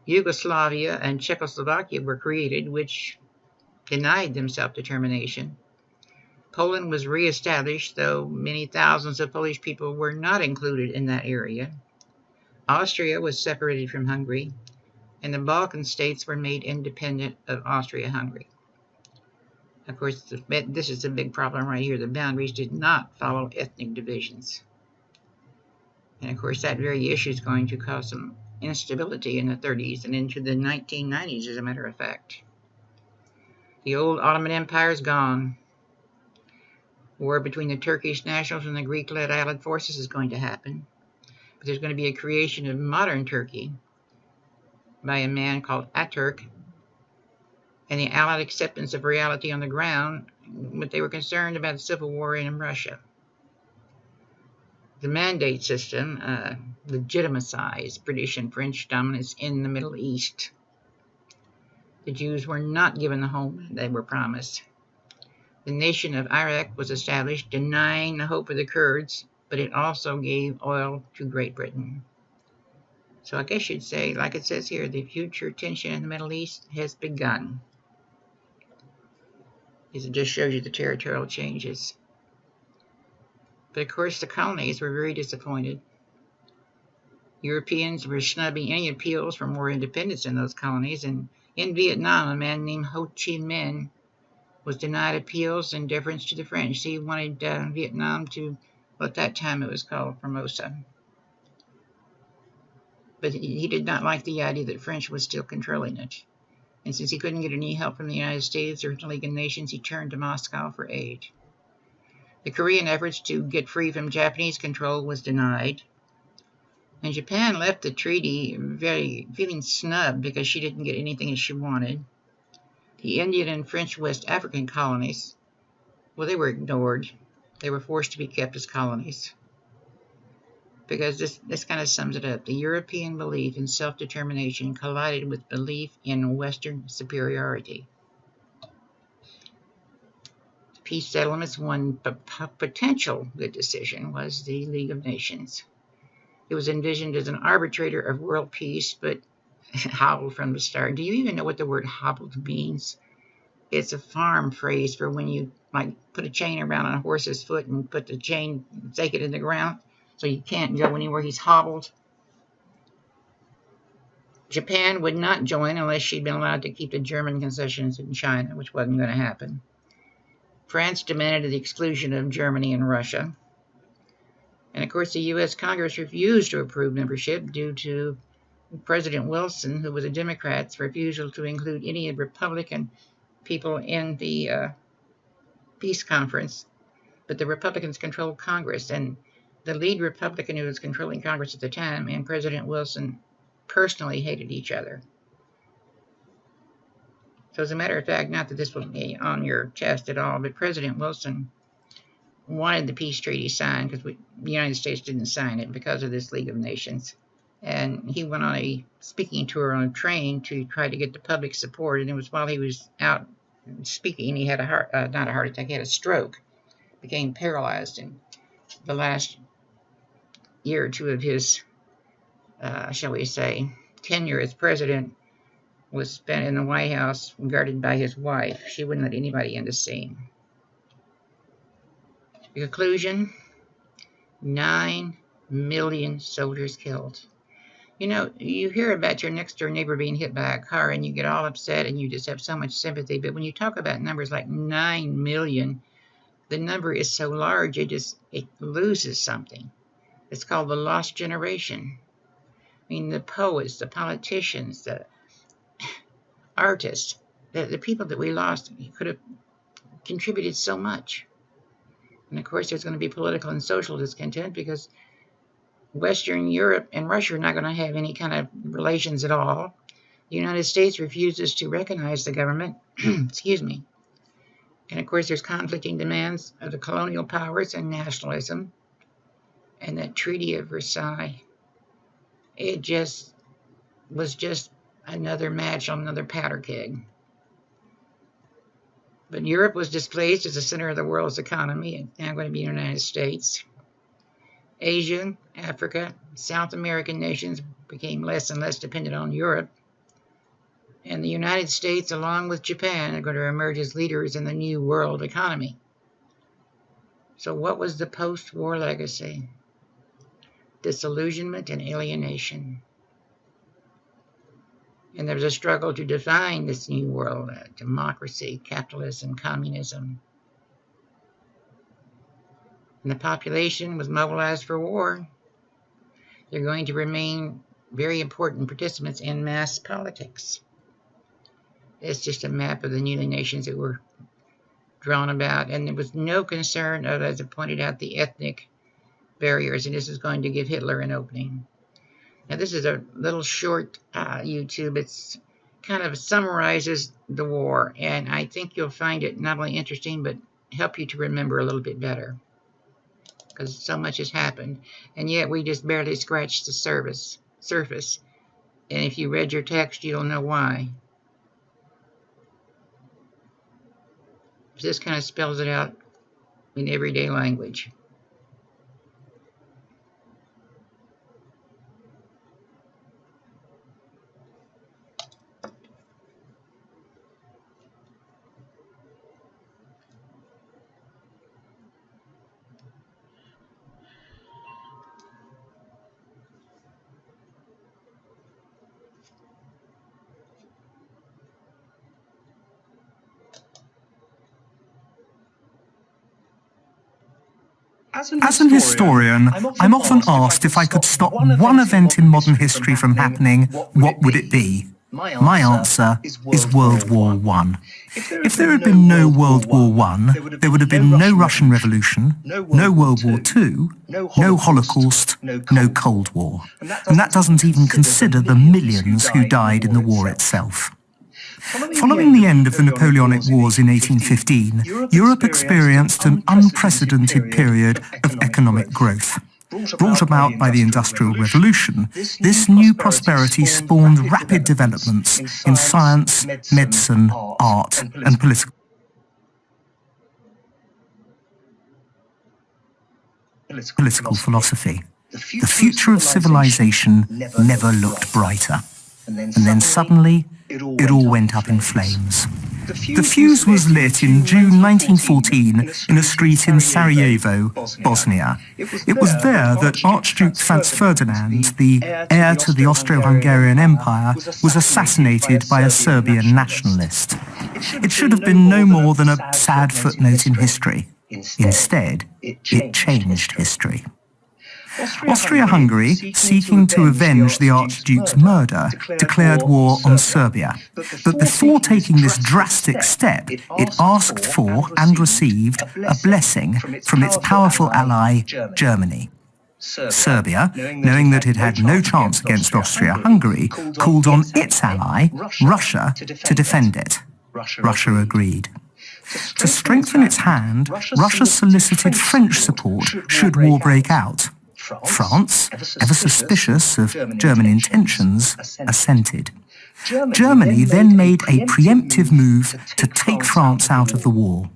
A: Yugoslavia and Czechoslovakia were created, which denied them self-determination. Poland was re-established, though many thousands of Polish people were not included in that area. Austria was separated from Hungary, and the Balkan states were made independent of Austria-Hungary. Of course, this is a big problem right here. The boundaries did not follow ethnic divisions. And of course, that very issue is going to cause some instability in the 30s and into the 1990s, as a matter of fact. The old Ottoman Empire is gone. War between the Turkish nationals and the Greek-led Allied forces is going to happen. But there's going to be a creation of modern Turkey by a man called Atatürk, and the Allied acceptance of reality on the ground, but they were concerned about the civil war in Russia. The mandate system legitimized British and French dominance in the Middle East. The Jews were not given the homeland they were promised. The nation of Iraq was established, denying the hope of the Kurds, but it also gave oil to Great Britain. So I guess you'd say, like it says here, the future tension in the Middle East has begun. It just shows you the territorial changes. But of course, the colonies were very disappointed. Europeans were snubbing any appeals for more independence in those colonies, and in Vietnam, a man named Ho Chi Minh was denied appeals in deference to the French. He wanted Vietnam to, well, at that time it was called Formosa. But he did not like the idea that French was still controlling it. And since he couldn't get any help from the United States or the League of Nations, he turned to Moscow for aid. The Korean efforts to get free from Japanese control was denied. And Japan left the treaty feeling snubbed because she didn't get anything that she wanted. The Indian and French West African colonies, well, they were ignored. They were forced to be kept as colonies. Because this kind of sums it up. The European belief in self-determination collided with belief in Western superiority. Peace settlements, one potential good decision was the League of Nations. It was envisioned as an arbitrator of world peace, but hobbled from the start. Do you even know what the word hobbled means? It's a farm phrase for when you like put a chain around a horse's foot and put the chain, stake it in the ground so you can't go anywhere. He's hobbled. Japan would not join unless she'd been allowed to keep the German concessions in China, which wasn't going to happen. France demanded the exclusion of Germany and Russia. And of course, the U.S. Congress refused to approve membership due to President Wilson, who was a Democrat's refusal to include any Republican people in the peace conference. But the Republicans controlled Congress, and the lead Republican who was controlling Congress at the time and President Wilson personally hated each other. So as a matter of fact, not that this will be on your test at all, but President Wilson wanted the peace treaty signed because the United States didn't sign it because of this League of Nations. And he went on a speaking tour on a train to try to get the public support. And it was while he was out speaking, he had not a heart attack, he had a stroke, became paralyzed. And the last year or two of his, shall we say, tenure as president was spent in the White House guarded by his wife. She wouldn't let anybody in to see. The conclusion, 9 million soldiers killed. You know, you hear about your next door neighbor being hit by a car and you get all upset and you just have so much sympathy. But when you talk about numbers like 9 million, the number is so large it loses something. It's called the lost generation. I mean, the poets, the politicians, the artists, the people that we lost could have contributed so much. And of course, there's going to be political and social discontent because Western Europe and Russia are not going to have any kind of relations at all. The United States refuses to recognize the government. Excuse me. And of course, there's conflicting demands of the colonial powers and nationalism. And that Treaty of Versailles, it was just another match on another powder keg. But Europe was displaced as the center of the world's economy, and now going to be the United States. Asia, Africa, South American nations became less and less dependent on Europe. And the United States, along with Japan, are going to emerge as leaders in the new world economy. So what was the post-war legacy? Disillusionment and alienation. And there was a struggle to define this new world, democracy, capitalism, communism. And the population was mobilized for war. They're going to remain very important participants in mass politics. It's just a map of the new nations that were drawn about. And there was no concern of, as I pointed out, the ethnic barriers. And this is going to give Hitler an opening. Now, this is a little short YouTube. It's kind of summarizes the war. And I think you'll find it not only interesting, but help you to remember a little bit better. Because so much has happened. And yet we just barely scratched the surface. And if you read your text, you'll know why. This kind of spells it out in everyday language.
I: As an historian, I'm often asked if I could stop one event in modern history from happening, what would it be? My answer is World War I. If there had been no World War I, there would have been no Russian Revolution, no World War II, no Holocaust, no Cold War. And that doesn't even consider the millions who died in the war itself. Following the end of the Napoleonic Wars in 1815, Europe experienced an unprecedented period of economic growth. Brought about by the Industrial Revolution, this new prosperity spawned rapid developments in science, medicine, art, and political philosophy. The future of civilization never looked brighter. And then suddenly, it all went up in flames. The fuse was lit in June 1914 in a street in Sarajevo, Bosnia. It was there that Archduke Franz Ferdinand, the heir to the Austro-Hungarian Empire, was assassinated by a Serbian nationalist. It should have been no more than a sad footnote in history. Instead, it changed history. Austria-Hungary, seeking to avenge the Archduke's murder, declared war on Serbia. But before taking this drastic step, it asked for and received a blessing from its powerful ally, Germany. Serbia, knowing that it had no chance against Austria-Hungary, called on its ally, Russia, to defend it. Russia agreed. To strengthen its hand, Russia solicited French support should war break out. France, ever suspicious of German intentions, assented. Germany then made a preemptive move to take France out of the war.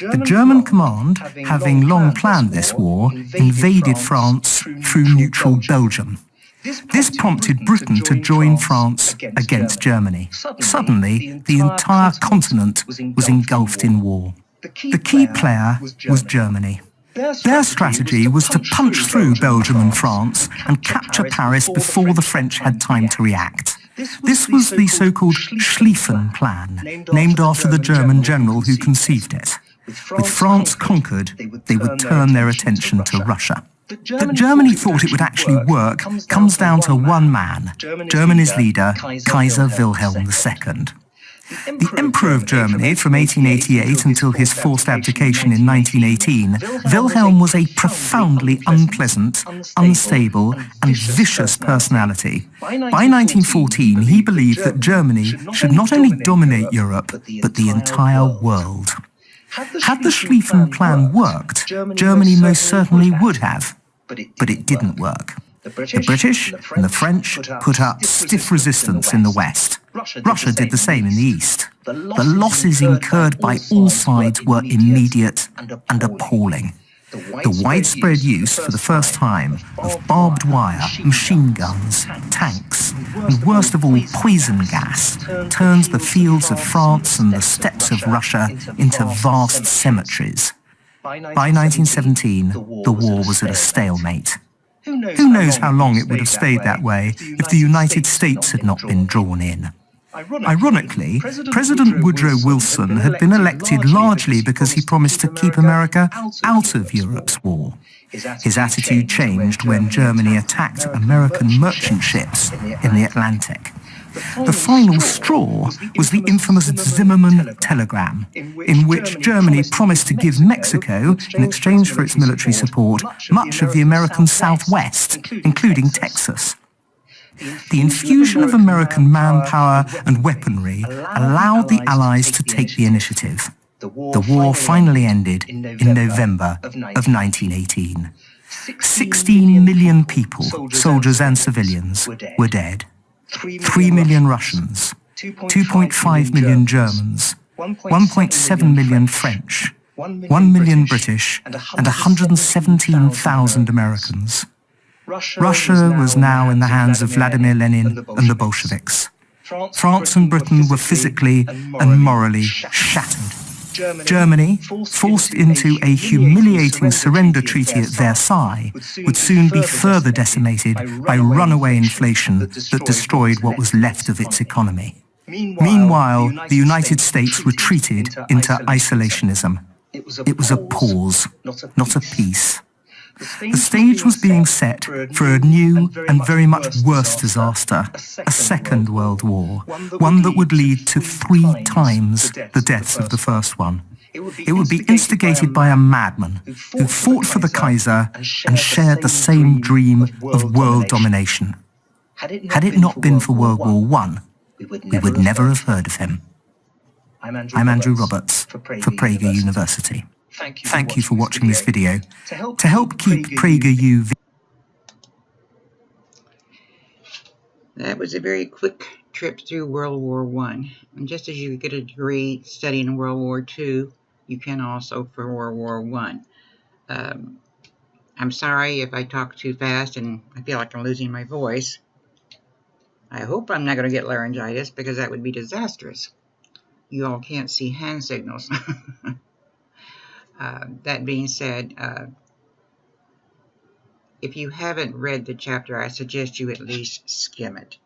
I: The German command, having long planned this war, invaded France through neutral Belgium. This prompted Britain to join France against Germany. Suddenly, the entire continent was engulfed in war. The key player was Germany. Their strategy was to punch through Belgium and France and capture Paris before the French had time to react. This was the so-called Schlieffen Plan, named after the German general who conceived it. With France conquered, they would turn their attention to Russia. That Germany thought it would actually work comes down to one man, Germany's leader, Kaiser Wilhelm II. The Emperor of Germany from 1888 until his forced abdication in 1918, Wilhelm was a profoundly unpleasant, unstable and vicious personality. By 1914, he believed that Germany should not only dominate Europe, but the entire world. Had the Schlieffen Plan worked, Germany most certainly would have, but it didn't work. The British and the French put up stiff resistance in the West. Russia did the same in the East. The losses incurred by all sides were immediate and appalling. The widespread use, for the first time, of barbed wire, machine guns, tanks, and worst of all, poison gas, turns the fields of France and the steppes of Russia into vast cemeteries. By 1917, the war was at a stalemate. Who knows how long it would have stayed that way if the United States had not been drawn in. Ironically, President Woodrow Wilson had been elected largely because he promised to keep America out of Europe's war. His attitude changed when Germany attacked American merchant ships in the Atlantic. The final straw was the infamous Zimmermann telegram, in which Germany promised to give Mexico, in exchange for its military support, much of the American Southwest, including Texas. The infusion of American manpower and weaponry allowed the Allies to take the initiative. The war finally ended in November of 1918. 16 million people, soldiers and civilians, were dead. 3 million Russians, 2.5 million Germans, 1.7 million French, 1 million British, and 117,000 Americans. Russia was now in the hands of Vladimir Lenin and the Bolsheviks. France and Britain were physically and morally shattered. Germany, forced into a humiliating surrender treaty at Versailles, would soon be further decimated by runaway inflation that destroyed what was left of its economy. Meanwhile, the United States retreated into isolationism. It was a pause, not a peace. The stage was being set for a new and very much worse disaster, a Second World War, one that would lead to 3 times the deaths of the first one. It would be instigated by a madman who fought for the Kaiser and shared the same dream of world domination. Had it not been for World War I, we would never have heard of him. I'm Andrew Roberts for Prager University. Thank you for watching this video. To help keep PragerU.
A: That was a very quick trip through World War I. And just as you get a degree studying World War II, you can also for World War I. I'm sorry if I talk too fast and I feel like I'm losing my voice. I hope I'm not going to get laryngitis because that would be disastrous. You all can't see hand signals. That being said, if you haven't read the chapter, I suggest you at least skim it.